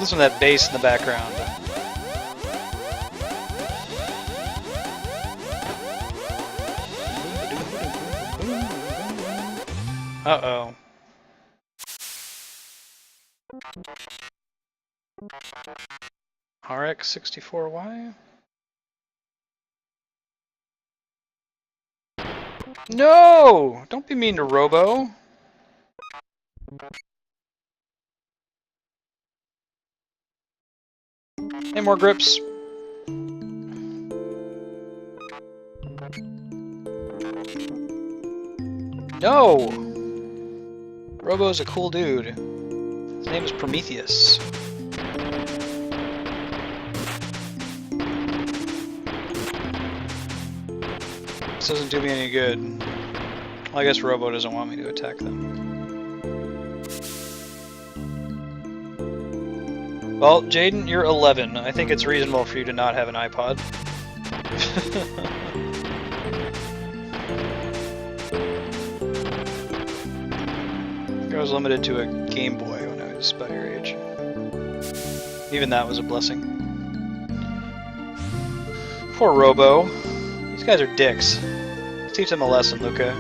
Listen to that bass in the background. Uh-oh. RX64Y? No! Don't be mean to Robo. Hey, more grips. No! Robo's a cool dude. His name is Prometheus. This doesn't do me any good. Well, I guess Robo doesn't want me to attack them. Well, Jaden, you're 11. I think it's reasonable for you to not have an iPod. I was limited to a Game Boy when I was about your age. Even that was a blessing. Poor Robo. These guys are dicks. Teach them a lesson, Luca.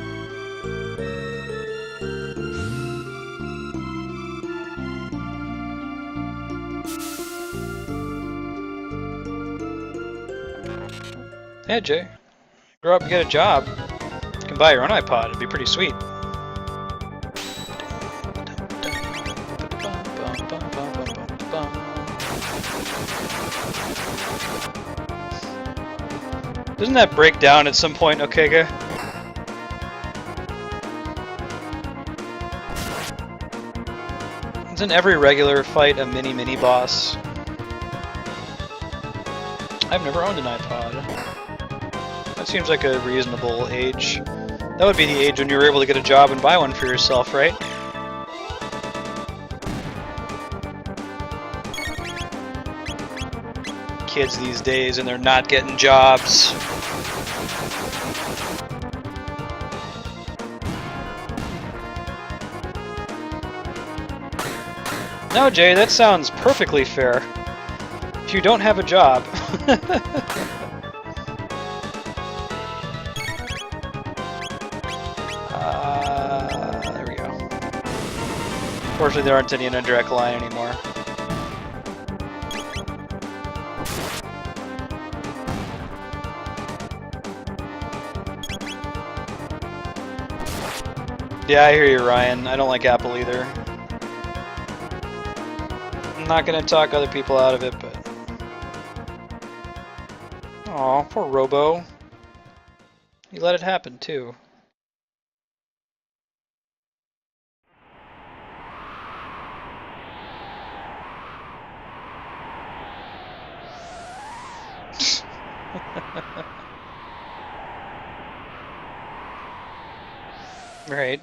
Hey, Jay. Grow up and get a job. You can buy your own iPod. It'd be pretty sweet. Doesn't that break down at some point, Okega? Isn't every regular fight a mini boss? I've never owned an iPod. That seems like a reasonable age. That would be the age when you were able to get a job and buy one for yourself, right? Kids these days and they're not getting jobs. No, Jay, that sounds perfectly fair. If you don't have a job. There we go. Fortunately, there aren't any in a direct line anymore. Yeah, I hear you, Ryan. I don't like Apple either. I'm not gonna talk other people out of it, but... Aw, poor Robo. You let it happen, too. Right.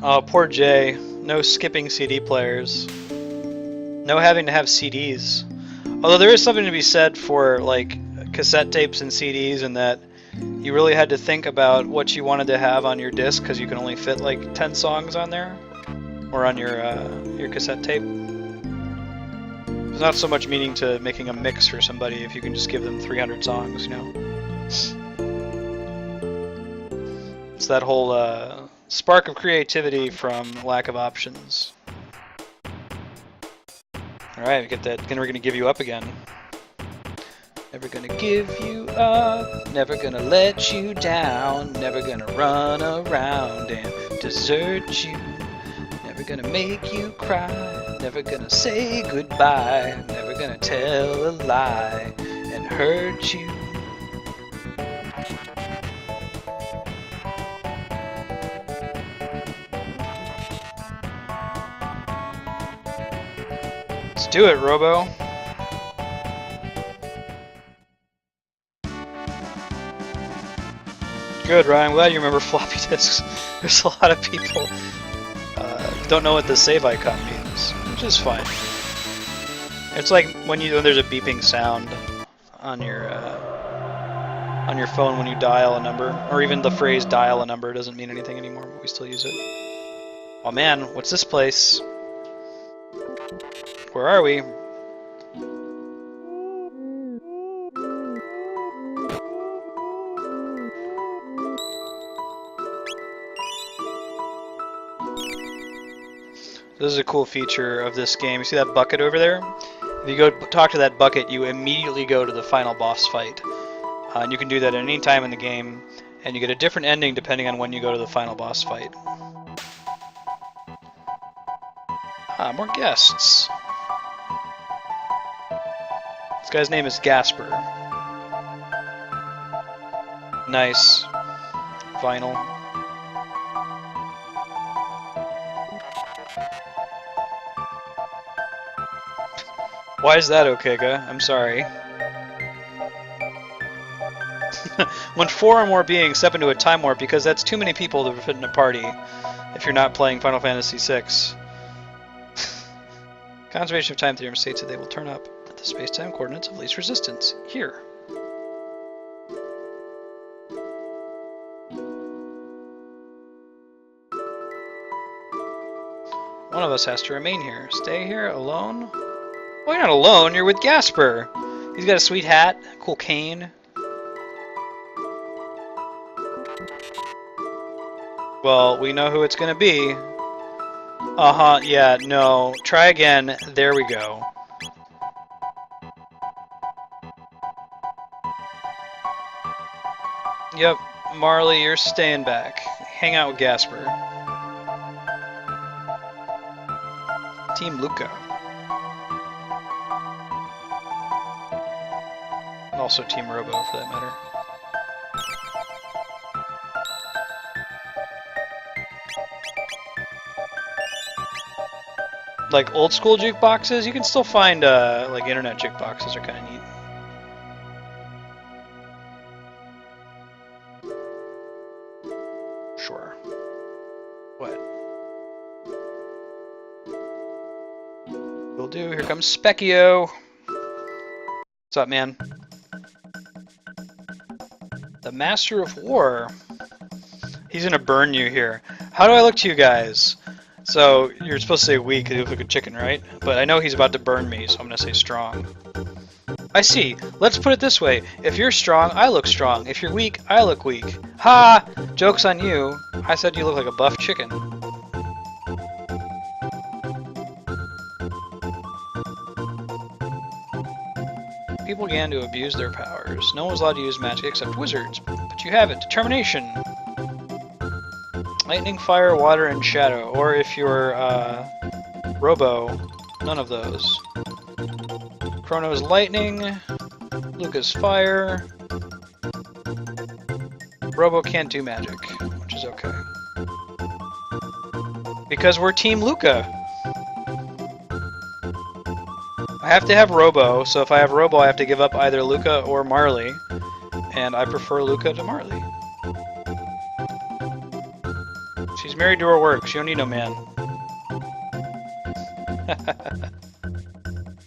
Oh, poor Jay. No skipping CD players. No having to have CDs. Although there is something to be said for, like, cassette tapes and CDs, and that you really had to think about what you wanted to have on your disc, because you can only fit, like, 10 songs on there. Or on your cassette tape. There's not so much meaning to making a mix for somebody if you can just give them 300 songs, you know? It's that whole spark of creativity from lack of options. Alright, we get that. Then we're gonna give you up again. Never gonna give you up, never gonna let you down, never gonna run around and desert you. Never gonna make you cry, never gonna say goodbye, never gonna tell a lie and hurt you. Let's do it, Robo. Good, Ryan. I'm glad you remember floppy disks. There's a lot of people don't know what the save icon means, which is fine. It's like when there's a beeping sound on your phone when you dial a number, or even the phrase "dial a number" doesn't mean anything anymore, but we still use it. Oh man, what's this place? Where are we? This is a cool feature of this game. You see that bucket over there? If you go talk to that bucket, you immediately go to the final boss fight. And you can do that at any time in the game, and you get a different ending depending on when you go to the final boss fight. Ah, more guests. This guy's name is Gasper. Nice. Vinyl. Why is that, Okega? I'm sorry. When 4 or more beings step into a time warp, because that's too many people to fit in a party if you're not playing Final Fantasy VI. Conservation of time theorem states that they will turn up at the space-time coordinates of least resistance. Here. One of us has to remain here. Stay here alone? Well, you're not alone. You're with Gasper. He's got a sweet hat, a cool cane. Well, we know who it's gonna be. Uh-huh, yeah, no. Try again. There we go. Yep, Marley, you're staying back. Hang out with Gasper. Team Luca. Also Team Robo, for that matter. Like old school jukeboxes, you can still find like internet jukeboxes are kind of neat. Sure. What? Will do. Here comes Specchio. What's up, man? The Master of War. He's gonna burn you here. How do I look to you guys? So, you're supposed to say weak because you look like a chicken, right? But I know he's about to burn me, so I'm gonna say strong. I see. Let's put it this way. If you're strong, I look strong. If you're weak, I look weak. Ha! Joke's on you. I said you look like a buff chicken. People began to abuse their powers. No one was allowed to use magic except wizards. But you have it. Determination. Lightning, fire, water, and shadow. Or if you're, Robo, none of those. Chrono's lightning. Luca's fire. Robo can't do magic, which is okay. Because we're Team Luca. I have to have Robo, so if I have Robo I have to give up either Luca or Marley. And I prefer Luca to Marley. She's married to her work. She don't need no man.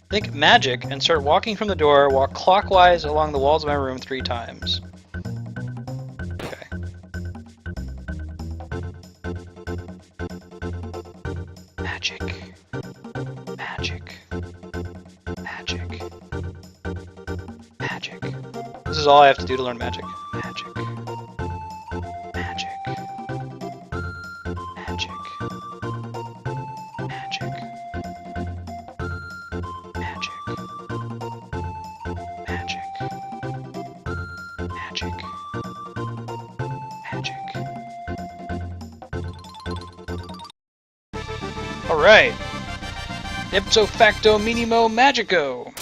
Think magic and start walking from the door. Walk clockwise along the walls of my room 3 times. Okay. Magic. Magic. Magic. Magic. This is all I have to do to learn magic. Magic. Alright. Ipso facto minimo magico.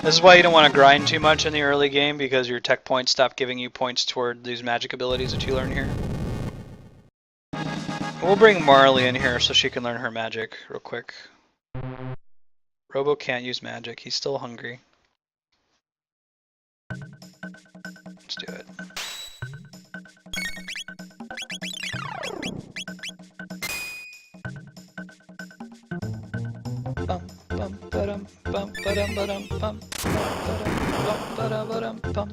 This is why you don't want to grind too much in the early game, because your tech points stop giving you points toward these magic abilities that you learn here. We'll bring Marley in here so she can learn her magic real quick. Robo can't use magic, he's still hungry. Let's do it. Bum bum ba-dum bum ba-dum ba-dum bum ba-dum bum.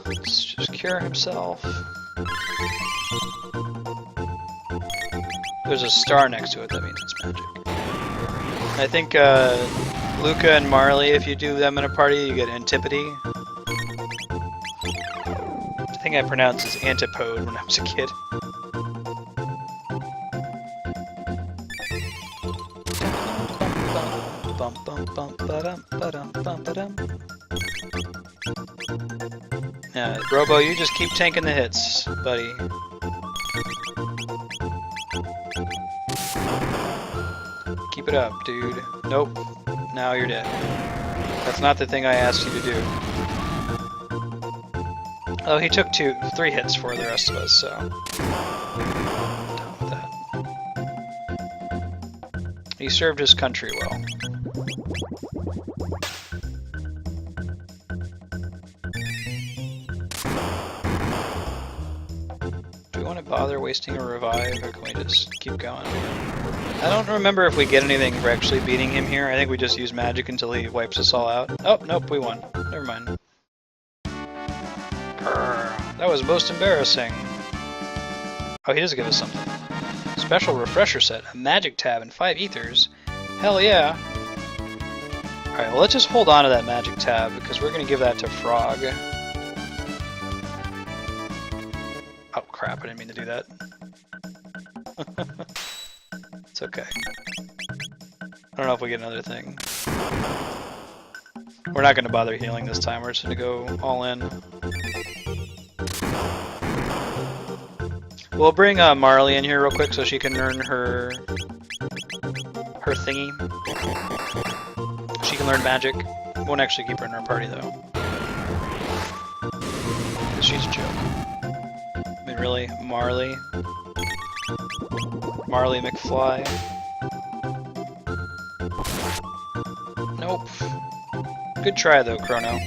Let's just cure himself. There's a star next to it, that means it's magic. I think Luca and Marley, if you do them in a party, you get antipody. I think I pronounced as antipode when I was a kid. Bum bum bum ba-dum ba-dum bum ba-dum. Yeah, Robo, you just keep tanking the hits, buddy. Keep it up, dude. Nope. Now you're dead. That's not the thing I asked you to do. Oh, he took 3 hits for the rest of us, so... Done with that. He served his country well. wasting a revive, or can we just keep going? I don't remember if we get anything for actually beating him here. I think we just use magic until he wipes us all out. Oh, nope, we won. Never mind. Purr. That was most embarrassing. Oh, he does give us something. Special refresher set, a magic tab, and 5 ethers. Hell yeah. Alright, well let's just hold on to that magic tab, because we're going to give that to Frog. Oh crap, I didn't mean to do that. It's okay. I don't know if we get another thing. We're not going to bother healing this time, we're just going to go all in. We'll bring Marley in here real quick so she can earn her thingy. She can learn magic. Won't actually keep her in our party though. Because she's a joke. I mean really, Marley? Marley McFly? Nope. Good try though, Chrono.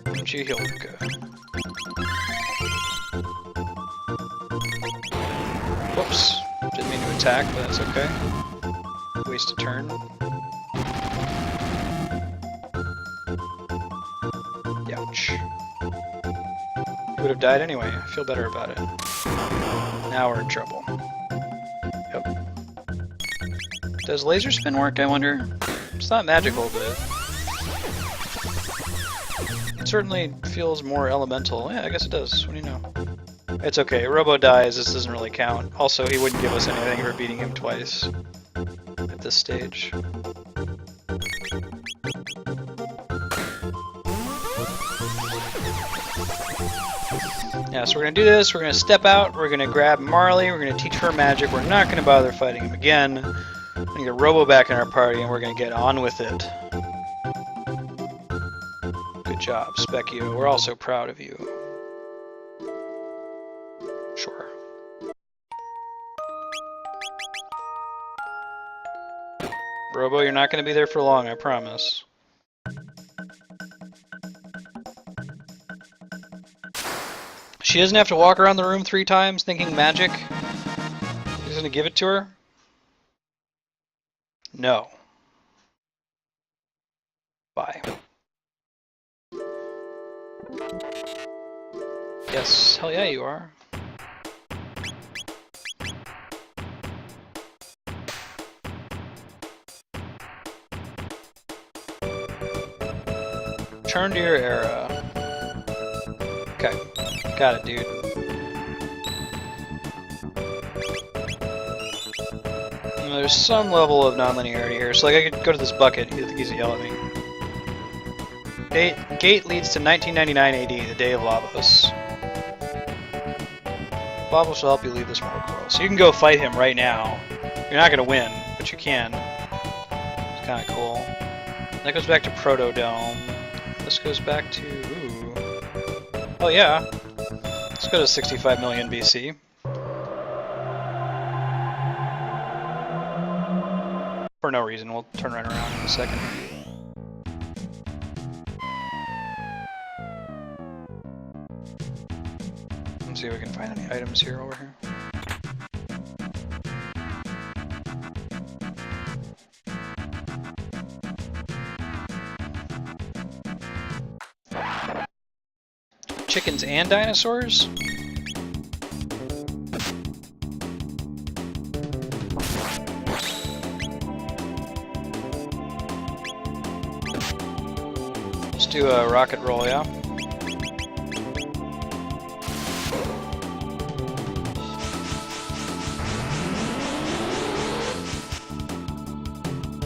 Don't you heal Luca? Whoops. Didn't mean to attack, but that's okay. Waste a turn. Ouch. He would have died anyway. I feel better about it. Now we're in trouble. Yep. Does laser spin work, I wonder? It's not magical, but it certainly feels more elemental. Yeah, I guess it does. What do you know? It's okay. Robo dies. This doesn't really count. Also, he wouldn't give us anything for beating him twice at this stage. Yeah, so we're going to do this, we're going to step out, we're going to grab Marley, we're going to teach her magic, we're not going to bother fighting him again. We're going to get Robo back in our party and we're going to get on with it. Good job, Specchio. We're all so proud of you. Sure. Robo, you're not going to be there for long, I promise. She doesn't have to walk around the room 3 times thinking magic. He's gonna give it to her? No. Bye. Yes, hell yeah you are. Turn to your era. Okay. Got it, dude. There's some level of non-linearity here. So like I could go to this bucket, I think he's gonna yell at me. Gate leads to 1999 AD, the day of Lavos. Lavos will help you leave this mortal coil. So you can go fight him right now. You're not gonna win, but you can. It's kinda cool. That goes back to Proto-Dome. This goes back to... Ooh. Oh yeah. Let's go to 65 million BC. For no reason, we'll turn right around in a second. Let's see if we can find any items here over here. Chickens and dinosaurs? Let's do a rocket roll, yeah?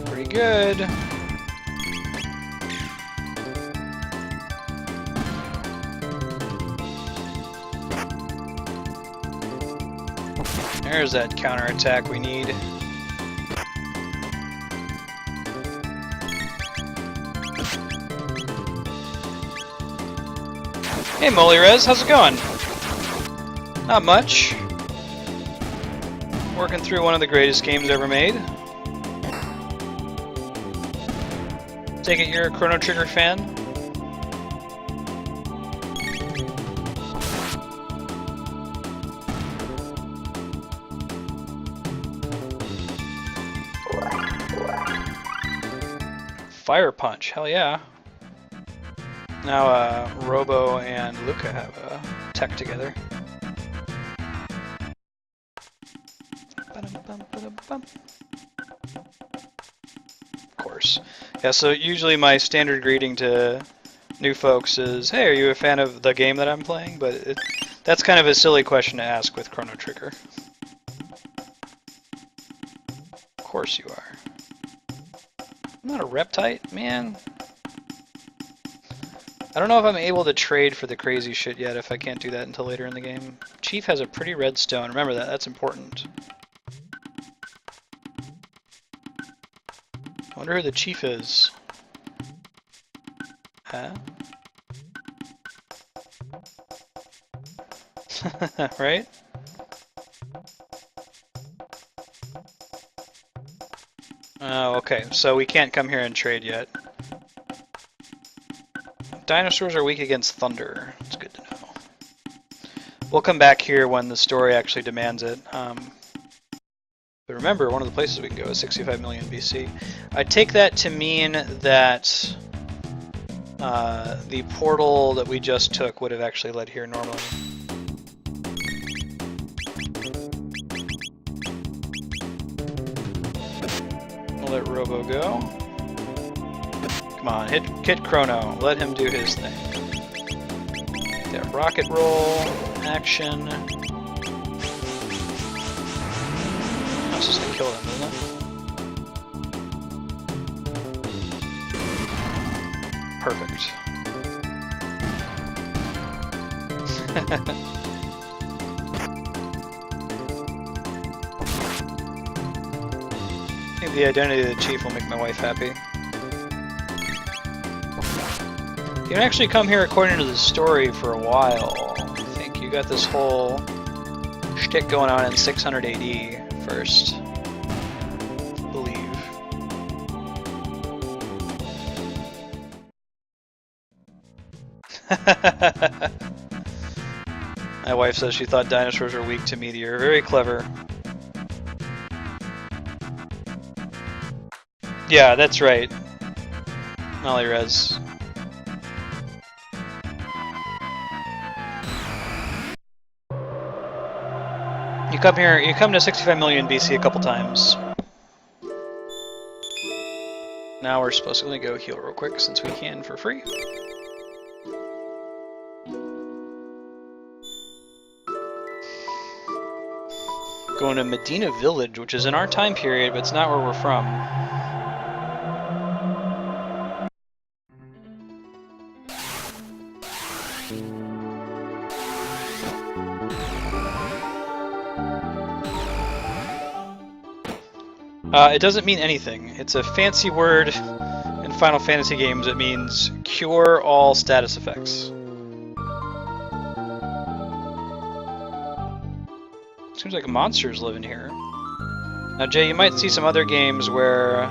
Pretty good. There's that counterattack we need. Hey Molyrez, how's it going? Not much. Working through one of the greatest games ever made. Take it you're a Chrono Trigger fan? Fire Punch, hell yeah. Now Robo and Luca have a tech together. Of course. Yeah, so usually my standard greeting to new folks is, hey, are you a fan of the game that I'm playing? But that's kind of a silly question to ask with Chrono Trigger. Of course you are. I'm not a reptite, man. I don't know if I'm able to trade for the crazy shit yet if I can't do that until later in the game. Chief has a pretty red stone. Remember that, that's important. I wonder who the chief is. Huh? Right? Oh, okay. So we can't come here and trade yet. Dinosaurs are weak against thunder. It's good to know. We'll come back here when the story actually demands it. But remember, one of the places we can go is 65 million BC. I take that to mean that the portal that we just took would have actually led here normally. We'll let Robo go. Come on, hit Chrono. Let him do his thing. That rocket roll, action. That's just gonna kill him, isn't it? Perfect. I think the identity of the chief will make my wife happy. You can actually come here according to the story for a while. I think you got this whole shtick going on in 600 AD first. I believe. My wife says she thought dinosaurs were weak to meteor. Very clever. Yeah, that's right. Molly Rez. You come here, you come to 65 million BC a couple times. Now we're supposed to go heal real quick since we can for free. Going to Medina Village, which is in our time period, but it's not where we're from. It doesn't mean anything. It's a fancy word in Final Fantasy games. It means cure all status effects. Seems like monsters live in here. Now, Jay, you might see some other games where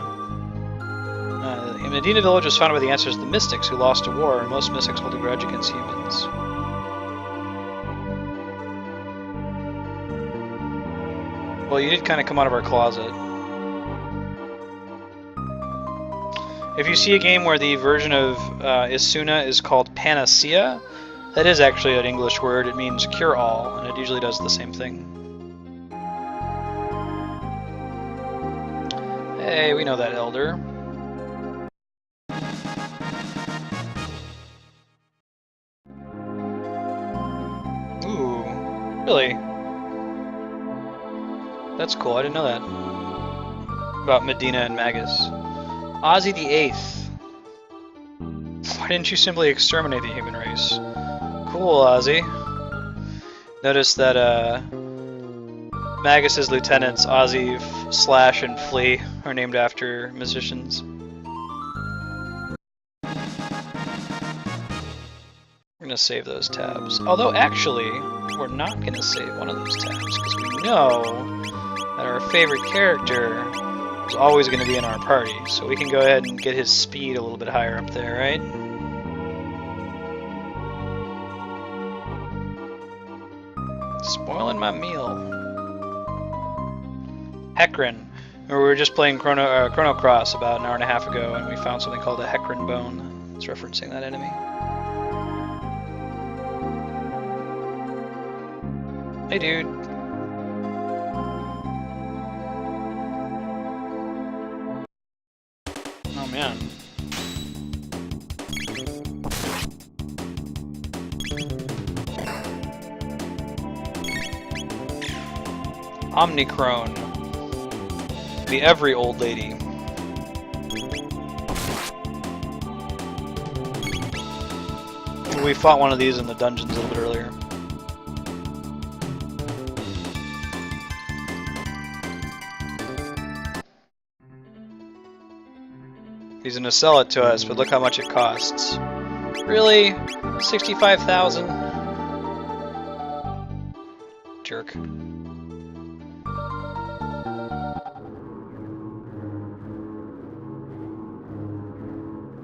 Medina Village was founded by the ancestors of the mystics who lost a war, and most mystics hold a grudge against humans. Well, you did kind of come out of our closet. If you see a game where the version of Isuna is called Panacea, that is actually an English word. It means cure-all, and it usually does the same thing. Hey, we know that, Elder. Ooh, really? That's cool, I didn't know that. About Medina and Magus. Ozzy the Eighth. Why didn't you simply exterminate the human race? Cool, Ozzy. Notice that Magus's lieutenants, Ozzy, Slash, and Flea, are named after musicians. We're gonna save those tabs. Although, actually, we're not gonna save one of those tabs, because we know that our favorite character is always going to be in our party, so we can go ahead and get his speed a little bit higher up there, right? Spoiling my meal. Heckran. We were just playing Chrono Cross about an hour and a half ago, and we found something called a Heckran bone. It's referencing that enemy. Hey, dude. Oh, man. Omnicrone. The every old lady. We fought one of these in the dungeons a little bit earlier. He's gonna sell it to us, but look how much it costs. Really? 65,000? Jerk.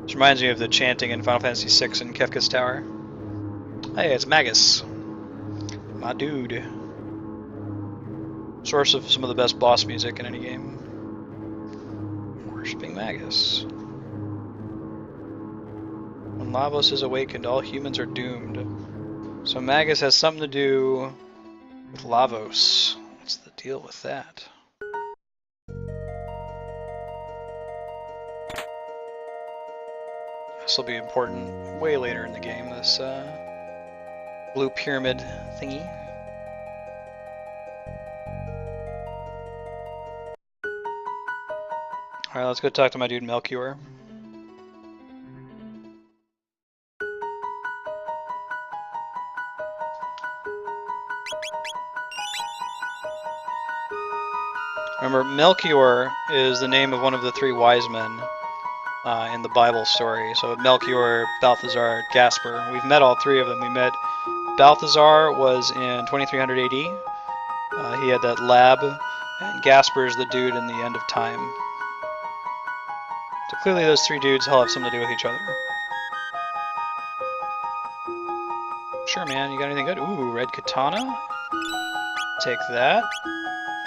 This reminds me of the chanting in Final Fantasy VI in Kefka's Tower. Hey, it's Magus. My dude. Source of some of the best boss music in any game. Worshipping Magus. When Lavos is awakened, all humans are doomed. So Magus has something to do with Lavos. What's the deal with that? This will be important way later in the game, this blue pyramid thingy. Alright, let's go talk to my dude Melchior. Remember, Melchior is the name of one of the three wise men in the Bible story. So Melchior, Balthazar, Gaspar. We've met all three of them. We met Balthazar was in 2300 AD. He had that lab, and Gaspar is the dude in the end of time. So clearly those three dudes all have something to do with each other. Sure, man. You got anything good? Ooh, red katana. Take that.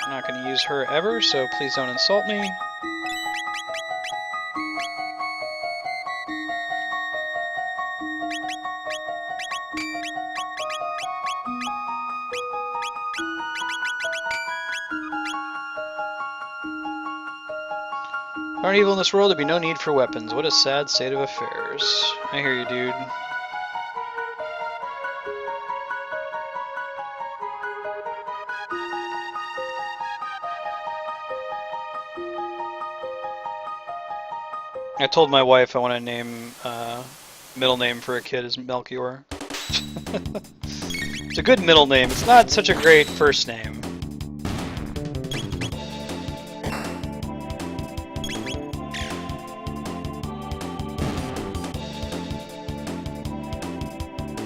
I'm not going to use her ever, so please don't insult me. Aren't evil in this world, there'd be no need for weapons. What a sad state of affairs. I hear you, dude. I told my wife I want to name middle name for a kid is Melchior. It's a good middle name. It's not such a great first name.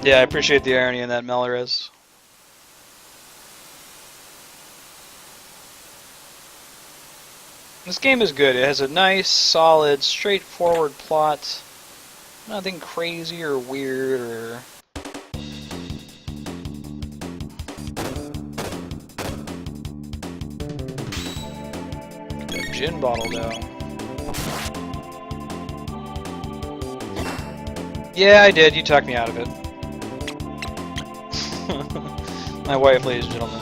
Yeah, I appreciate the irony in that, Melores. This game is good. It has a nice, solid, straightforward plot. Nothing crazy or weird or... That gin bottle, though. Yeah, I did. You talked me out of it. My wife, ladies and gentlemen.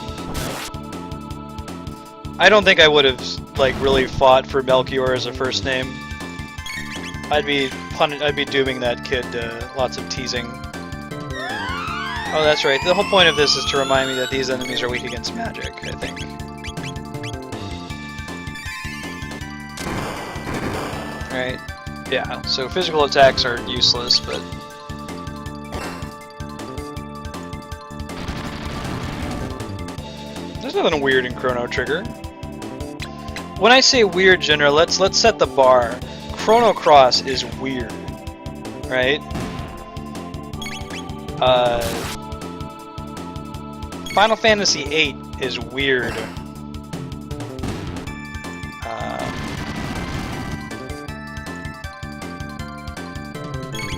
I don't think I would have, like, really fought for Melchior as a first name. I'd be dooming that kid to lots of teasing. Oh, that's right. The whole point of this is to remind me that these enemies are weak against magic, I think. Right? Yeah, so physical attacks are useless, but... There's nothing weird in Chrono Trigger. When I say weird, Jenner, let's set the bar. Chrono Cross is weird, right? Final Fantasy VIII is weird.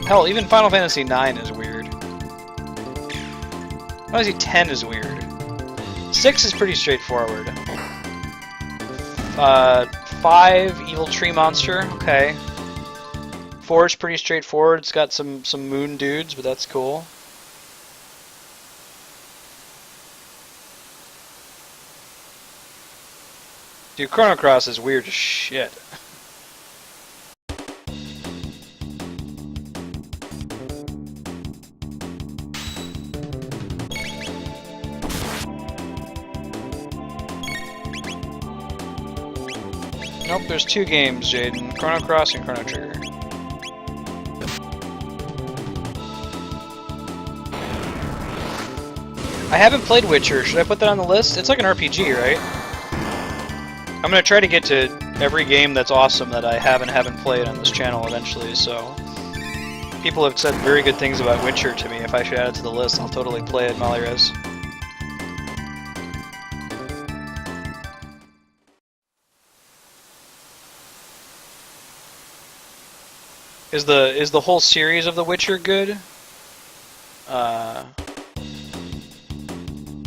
Hell, even Final Fantasy IX is weird. Final Fantasy X is weird. 6 is pretty straightforward. 5, Evil Tree Monster, okay. 4 is pretty straightforward, it's got some moon dudes, but that's cool. Dude, Chrono Cross is weird as shit. Nope, there's 2 games, Jaden. Chrono Cross and Chrono Trigger. I haven't played Witcher. Should I put that on the list? It's like an RPG, right? I'm gonna try to get to every game that's awesome that I haven't played on this channel eventually, so... People have said very good things about Witcher to me. If I should add it to the list, I'll totally play it, Malirez. Is the whole series of The Witcher good?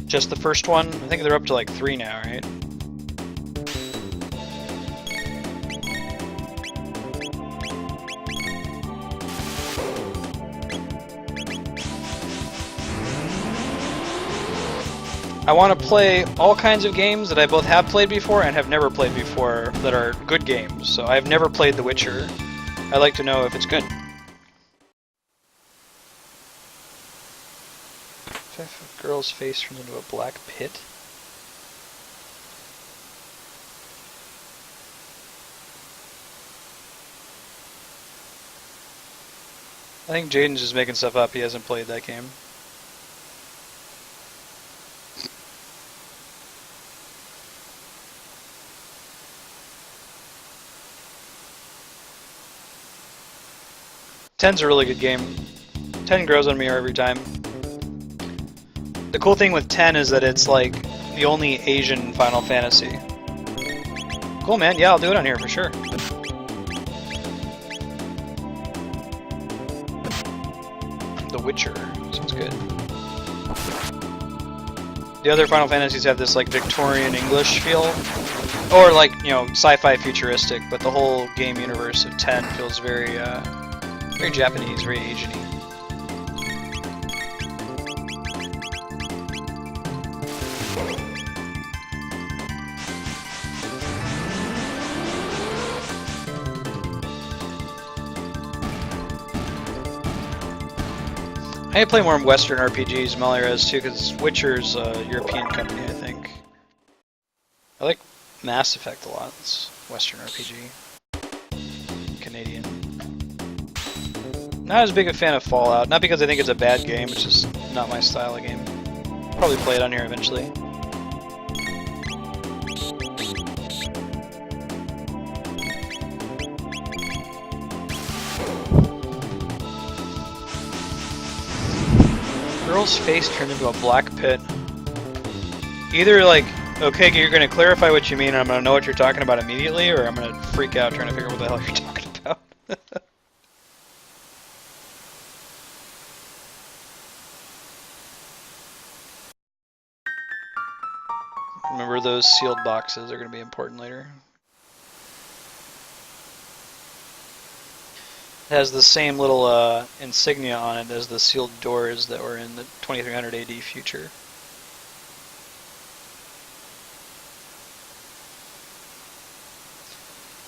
Just the first one? I think they're up to like 3 now, right? I want to play all kinds of games that I both have played before and have never played before that are good games. So I've never played The Witcher. I'd like to know if it's good. If a girl's face turns into a black pit. I think Jaden's just making stuff up. He hasn't played that game. Ten's a really good game. 10 grows on me every time. The cool thing with 10 is that it's like the only Asian Final Fantasy. Cool, man. Yeah, I'll do it on here for sure. The Witcher. Sounds good. The other Final Fantasies have this like Victorian English feel. Or like, you know, sci-fi futuristic, but the whole game universe of 10 feels very, very Japanese, very Asian-y. I need to play more Western RPGs, Malirez, too, because Witcher's a European company, I think. I like Mass Effect a lot. It's Western RPG. Canadian. Not as big a fan of Fallout. Not because I think it's a bad game, it's just not my style of game. I'll probably play it on here eventually. Girl's face turned into a black pit. Either like, okay, you're gonna clarify what you mean and I'm gonna know what you're talking about immediately, or I'm gonna freak out trying to figure out what the hell you're talking about. Remember, those sealed boxes are gonna be important later. It has the same little insignia on it as the sealed doors that were in the 2300 AD future.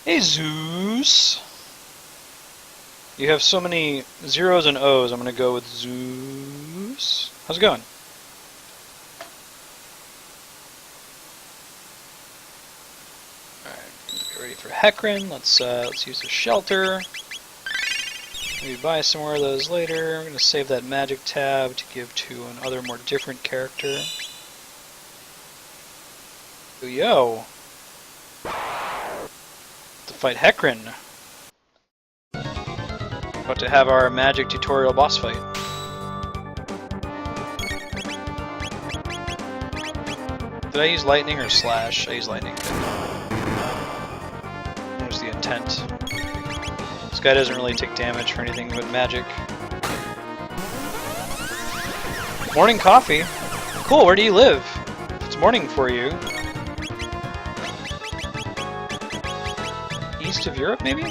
Hey Zeus! You have so many zeros and O's, I'm gonna go with Zeus. How's it going? Alright, get ready for Heckran. Let's use the shelter. Maybe buy some more of those later. I'm going to save that magic tab to give to another more different character. Yo! To fight Heckran. About to have our magic tutorial boss fight. Did I use lightning or slash? I used lightning. What was the intent? It's guy doesn't really take damage for anything but magic. Morning coffee? Cool, where do you live? It's morning for you. East of Europe, maybe?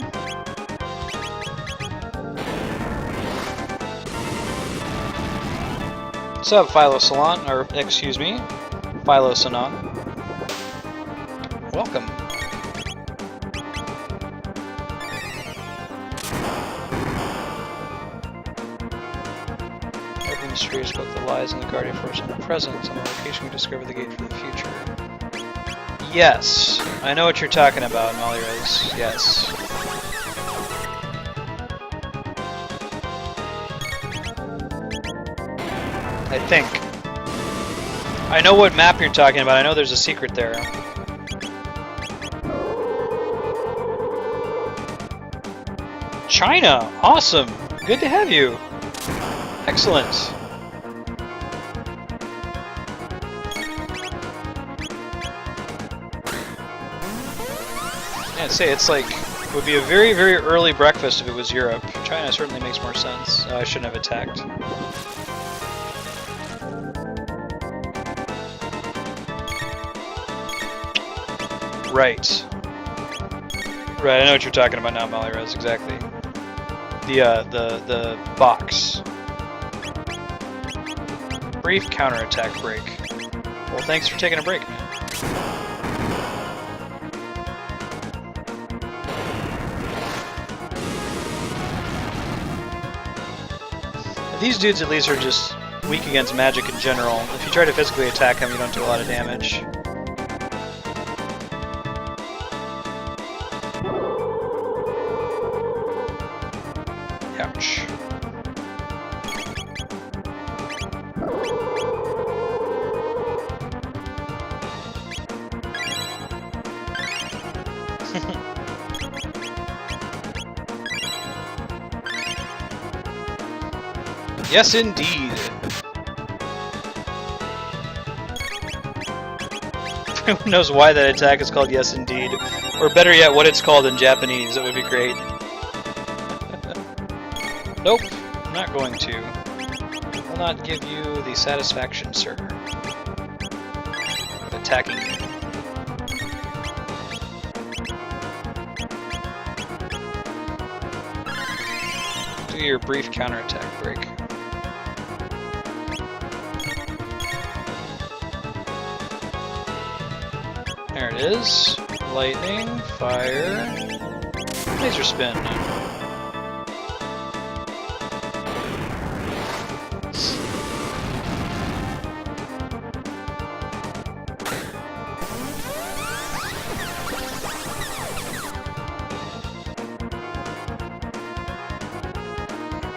What's up, Philo Salon? Or, excuse me, Philo Sanon. Welcome. Open mysterious book that lies in the Guardian Force in the present. On the location we discover the gate for the future. Yes, I know what you're talking about, Mollyres. Yes. I think. I know what map you're talking about. I know there's a secret there. China! Awesome! Good to have you! Excellent! Yeah, I'd say it's like, it would be a very, very early breakfast if it was Europe. China certainly makes more sense. I shouldn't have attacked. Right. Right, I know what you're talking about now, Mollyres, exactly. The box. Brief counterattack break. Well, thanks for taking a break, man. These dudes at least are just weak against magic in general. If you try to physically attack them, you don't do a lot of damage. Ouch. Yes, indeed. Who knows why that attack is called Yes, Indeed? Or better yet, what it's called in Japanese. That would be great. Nope, I'm not going to. Will not give you the satisfaction, sir, of attacking you. Do your brief counterattack break. There it is. Lightning, fire, laser spin.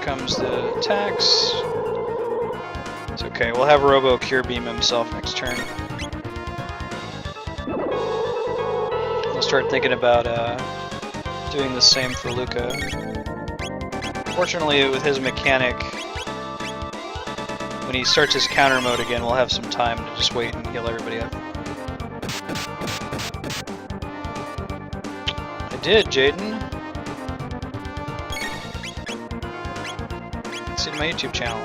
Comes the attacks. It's okay, we'll have Robo Cure Beam himself next turn. We'll start thinking about doing the same for Luca. Fortunately, with his mechanic, when he starts his counter mode again, we'll have some time to just wait and heal everybody up. I did, Jaden. My YouTube channel.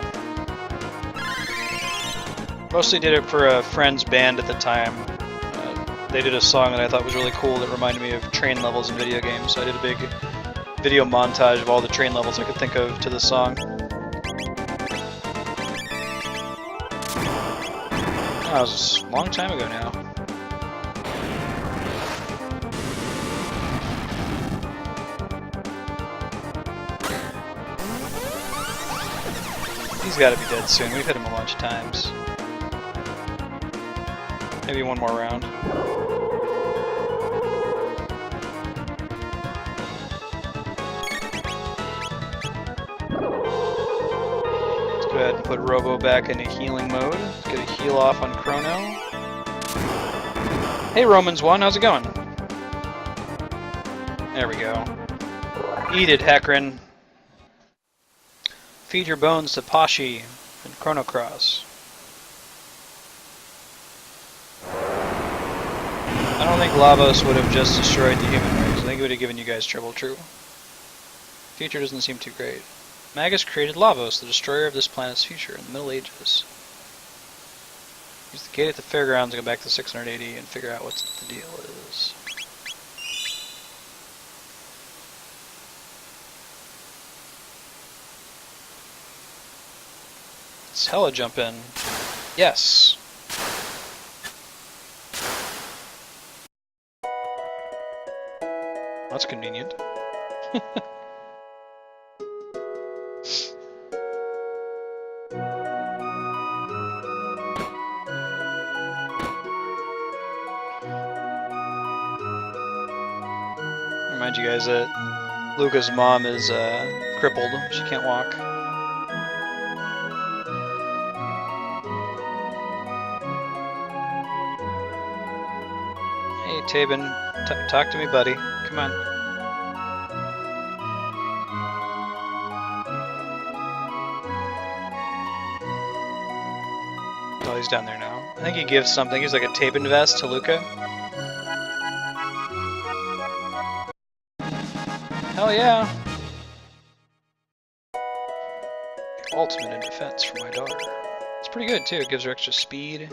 Mostly did it for a friend's band at the time. They did a song that I thought was really cool that reminded me of train levels in video games, so I did a big video montage of all the train levels I could think of to the song. That was a long time ago now. He's got to be dead soon. We've hit him a bunch of times. Maybe one more round. Let's go ahead and put Robo back into healing mode. Let's get a heal off on Chrono. Hey Romans1, how's it going? There we go. Eat it, Heckran. Feed your bones to Pashi and Chrono Cross. I don't think Lavos would have just destroyed the human race. I think it would have given you guys trouble, true. future doesn't seem too great. Magus created Lavos, the destroyer of this planet's future in the Middle Ages. Use the gate at the fairgrounds and go back to 680 and figure out what the deal is. Let's hella jump in. Yes! That's convenient. Remind you guys that Luca's mom is crippled. She can't walk. Hey, Tabin, talk to me, buddy. Come on. Oh, he's down there now. I think he gives something. He's like a Tabin vest to Luca. Hell yeah! Ultimate in defense for my daughter. It's pretty good too. It gives her extra speed.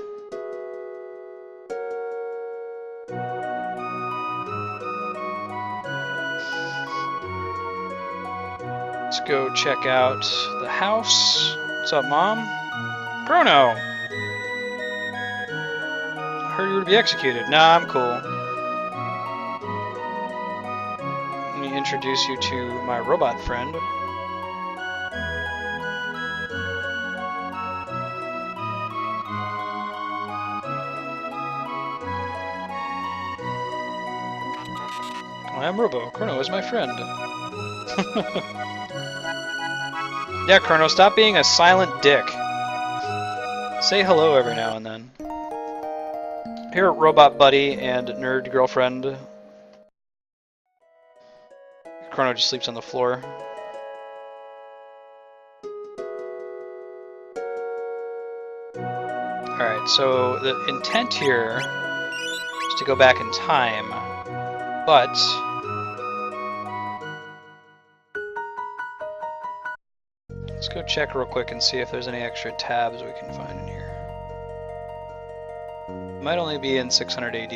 Let's go check out the house. What's up, Mom? Chrono! I heard you were to be executed. Nah, I'm cool. Let me introduce you to my robot friend. I'm Robo. Chrono is my friend. Yeah, Chrono, stop being a silent dick. Say hello every now and then. Here, robot buddy and nerd girlfriend. Chrono just sleeps on the floor. Alright, so the intent here is to go back in time, but let's go check real quick and see if there's any extra tabs we can find in here. Might only be in 600 AD.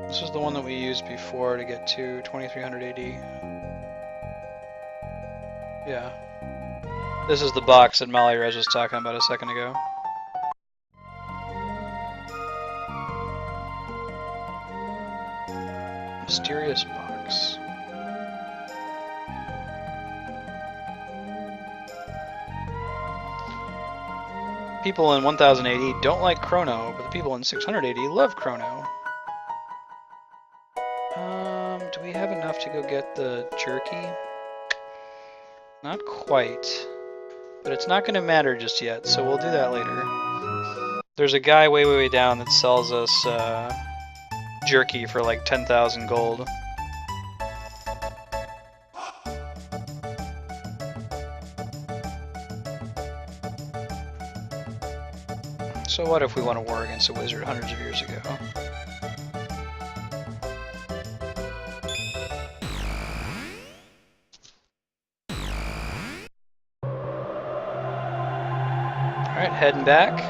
This is the one that we used before to get to 2300 AD. Yeah. This is the box that Molly Rez was talking about a second ago. Mysterious box. People in 1080 don't like Chrono, but the people in 680 love Chrono. Do we have enough to go get the jerky? Not quite. But it's not going to matter just yet, so we'll do that later. There's a guy way down that sells us jerky for like 10,000 gold. So what if we want to war against a wizard hundreds of years ago? Alright, heading back.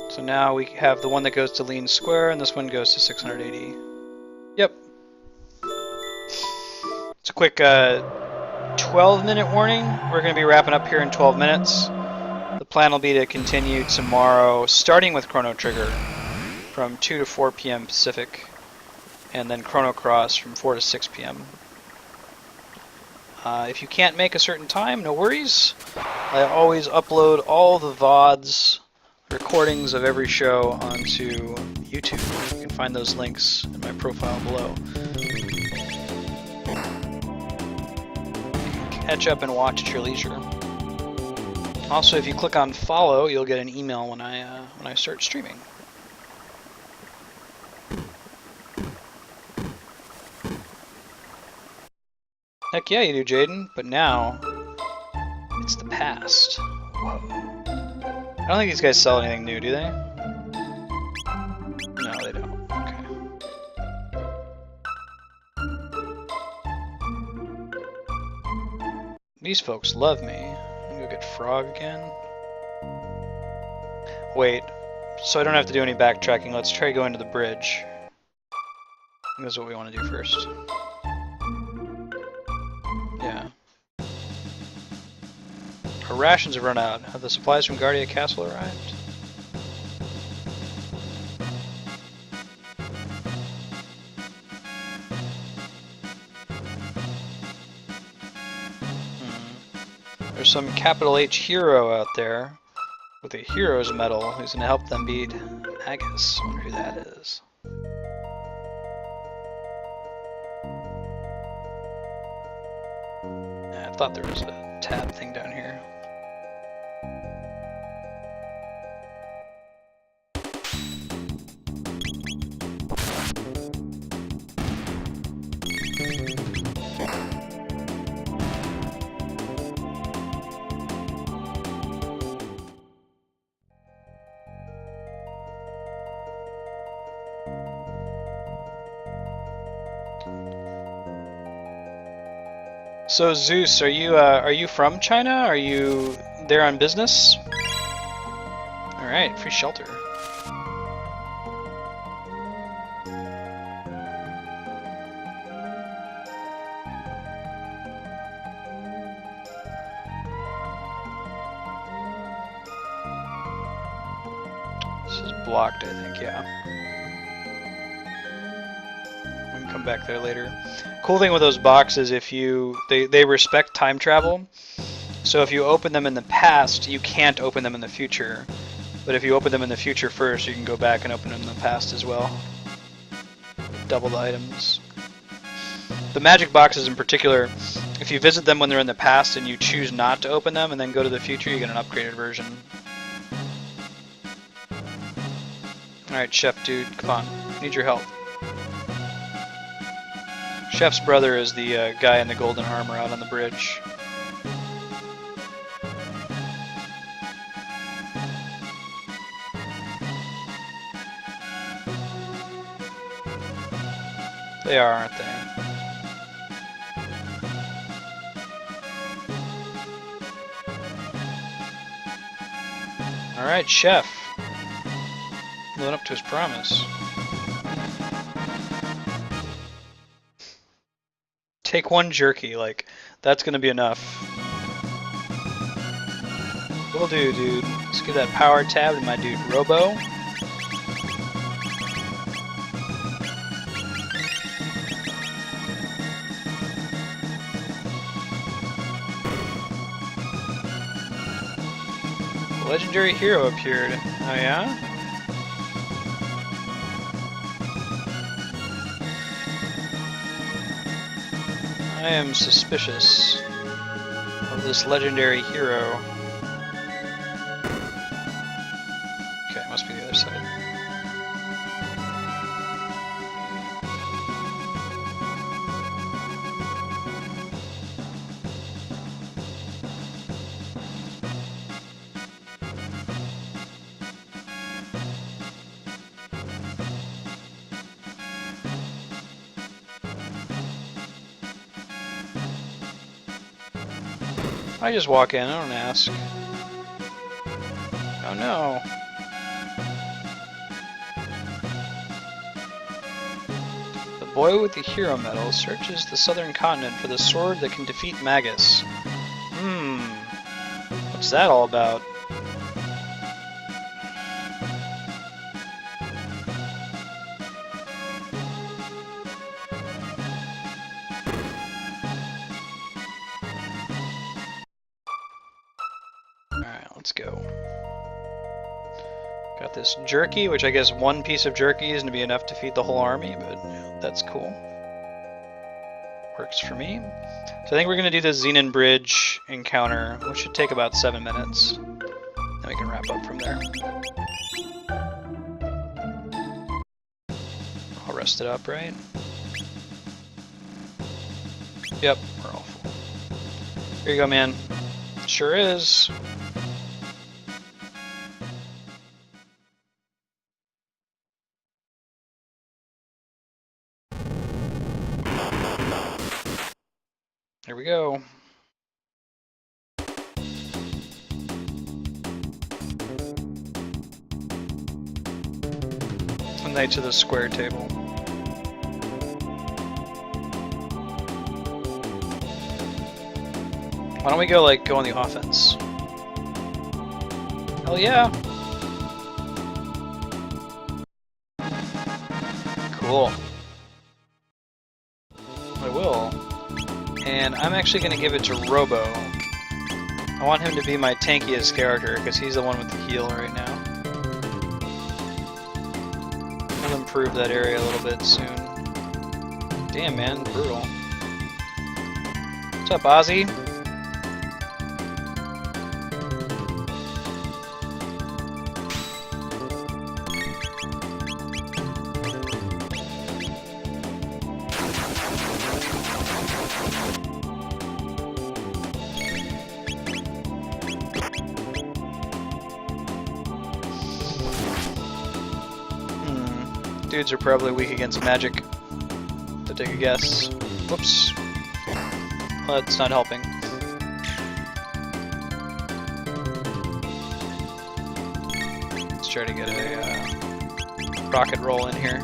So now we have the one that goes to Lean Square, and this one goes to 680. Yep. It's a quick 12-minute warning. We're going to be wrapping up here in 12 minutes. The plan will be to continue tomorrow, starting with Chrono Trigger from 2 to 4 p.m. Pacific, and then Chrono Cross from 4 to 6 p.m. If you can't make a certain time, no worries. I always upload all the VODs, recordings of every show onto YouTube. You can find those links in my profile below. Catch up and watch at your leisure. Also, if you click on follow, you'll get an email when I start streaming. Heck yeah, you do, Jaden. But now, it's the past. Whoa. I don't think these guys sell anything new, do they? No, they don't. Okay. These folks love me. I'm gonna go get Frog again. Wait, so I don't have to do any backtracking. Let's try going to the bridge. I think that's what we want to do first. Yeah. Our rations have run out. Have the supplies from Guardia Castle arrived? There's some capital H hero out there with a hero's medal who's going to help them beat Magus. I wonder who that is. I thought there was a tab thing down here. So Zeus, are you from China? Are you there on business? All right, free shelter. This is blocked, I think. Yeah. We can come back there later. Cool thing with those boxes, if they respect time travel, so if you open them in the past, you can't open them in the future. But if you open them in the future first, you can go back and open them in the past as well. Double the items. The magic boxes in particular, if you visit them when they're in the past and you choose not to open them and then go to the future, you get an upgraded version. Alright, Chef dude, come on. Need your help. Chef's brother is the guy in the golden armor out on the bridge. They are, aren't they? Alright, Chef. Living up to his promise. Take one jerky, like, that's gonna be enough. Will do, dude. Let's give that power tab to my dude Robo. The legendary hero appeared. Oh yeah? I am suspicious of this legendary hero. Okay, it must be the other side. I just walk in, I don't ask. Oh no. The boy with the hero medal searches the southern continent for the sword that can defeat Magus. What's that all about? Let's go. Got this jerky, which I guess one piece of jerky is going to be enough to feed the whole army, but yeah, that's cool. Works for me. So I think we're going to do the Xenon Bridge encounter, which should take about 7 minutes. Then we can wrap up from there. All rested up, right? Yep, we're all full. Here you go, man. Sure is. Here we go. A night to the square table. Why don't we go on the offense? Hell yeah! Cool. I will. And I'm actually going to give it to Robo. I want him to be my tankiest character, because he's the one with the heal right now. I'll improve that area a little bit soon. Damn, man, brutal. What's up, Ozzy? Dudes are probably weak against magic, to take a guess. Whoops. Well, that's not helping. Let's try to get a rocket roll in here.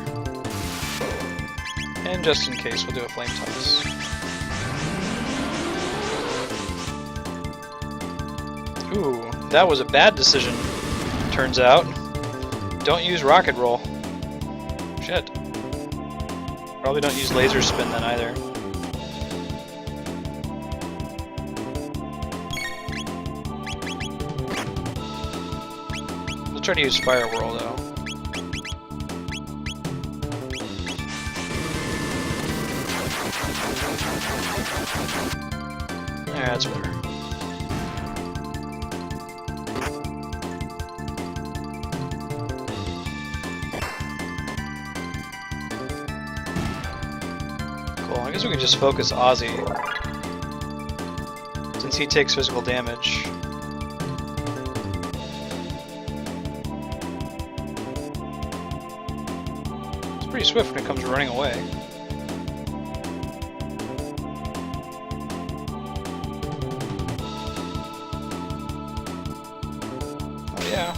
And just in case, we'll do a flame toss. Ooh, that was a bad decision, turns out. Don't use rocket roll. Shit. Probably don't use laser spin then either. We'll try to use Fire Whirl though. Yeah, that's better. I guess we can just focus Ozzy, since he takes physical damage. It's pretty swift when it comes running away. Oh yeah.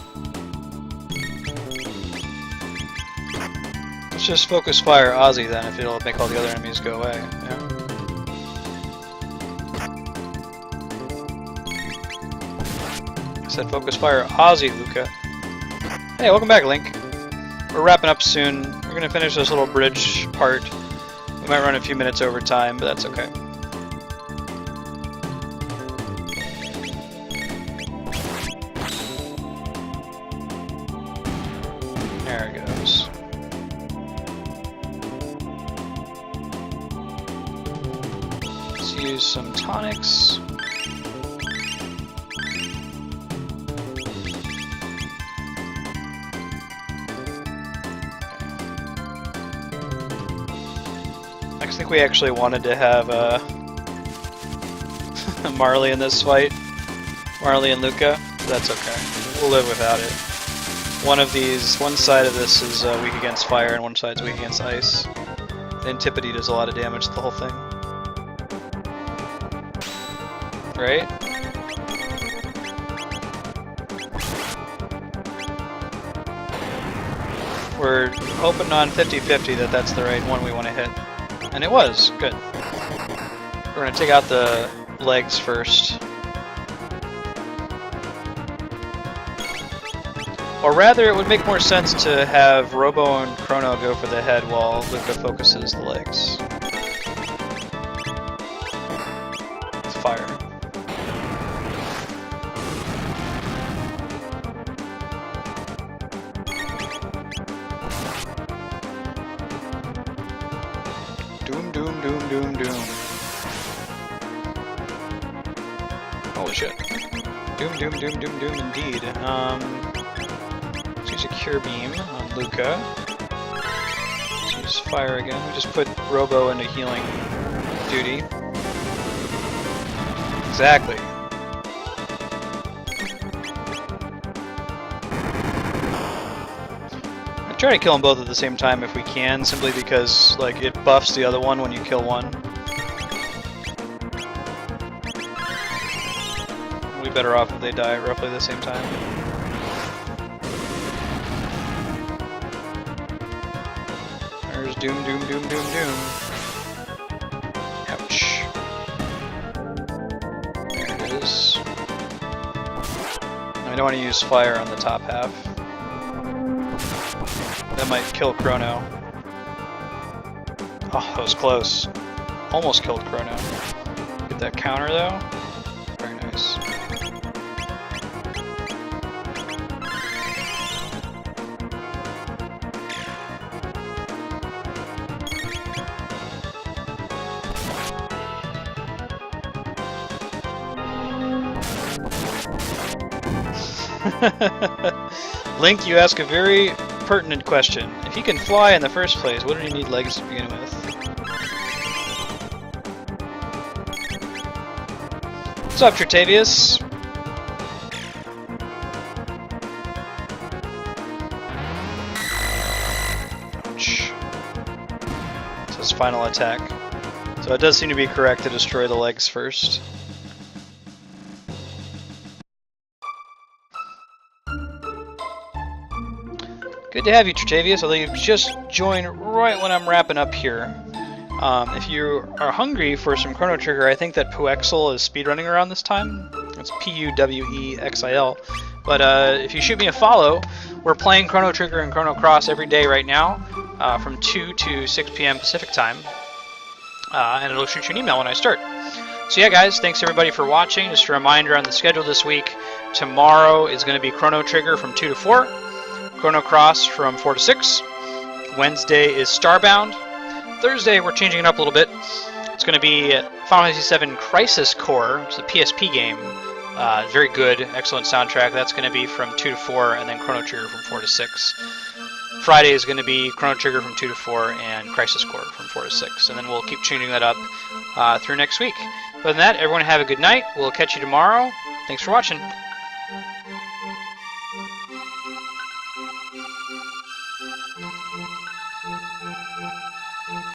Let's just focus fire Ozzy then, if it'll make all the other enemies go away. Yeah. I said focus fire Ozzy, Luca. Hey, welcome back, Link. We're wrapping up soon. We're gonna finish this little bridge part. We might run a few minutes over time, but that's okay. There it goes. Use some tonics. I think we actually wanted to have Marley in this fight. Marley and Luca. That's okay. We'll live without it. One side of this is weak against fire and one side's weak against ice. The Antipode does a lot of damage to the whole thing. Right? We're hoping on 50-50 that that's the right one we want to hit. And it was. Good. We're going to take out the legs first. Or rather, it would make more sense to have Robo and Chrono go for the head while Luca focuses the legs. It's fire. Doom, doom, doom, doom, doom. Holy shit. Doom, doom, doom, doom, doom, indeed. Let's use a Cure Beam on Luca. Let's use fire again. We just put Robo into healing duty. Exactly. I try to kill them both at the same time if we can, simply because like it buffs the other one when you kill one. We'll be better off if they die at roughly the same time. There's doom, doom, doom, doom, doom. Ouch. There it is. I don't want to use fire on the top half. That might kill Chrono. Oh, that was close. Almost killed Chrono. Get that counter though. Very nice. Link, you ask a very pertinent question. If he can fly in the first place, what did he need legs to begin with? What's up, Tritavius? Ouch. It's his final attack. So it does seem to be correct to destroy the legs first. Good to have you, Tritavius, although you've just joined right when I'm wrapping up here. If you are hungry for some Chrono Trigger, I think that Puexil is speedrunning around this time. It's Puwexil. But if you shoot me a follow, we're playing Chrono Trigger and Chrono Cross every day right now, from 2 to 6 p.m. Pacific time. And it'll shoot you an email when I start. So yeah, guys, thanks everybody for watching. Just a reminder on the schedule this week. Tomorrow is going to be Chrono Trigger from 2 to 4. Chrono Cross from 4 to 6. Wednesday is Starbound. Thursday, we're changing it up a little bit. It's going to be Final Fantasy VII Crisis Core, which is a PSP game. Very good, excellent soundtrack. That's going to be from 2 to 4, and then Chrono Trigger from 4 to 6. Friday is going to be Chrono Trigger from 2 to 4, and Crisis Core from 4 to 6. And then we'll keep changing that up through next week. Other than that, everyone have a good night. We'll catch you tomorrow. Thanks for watching.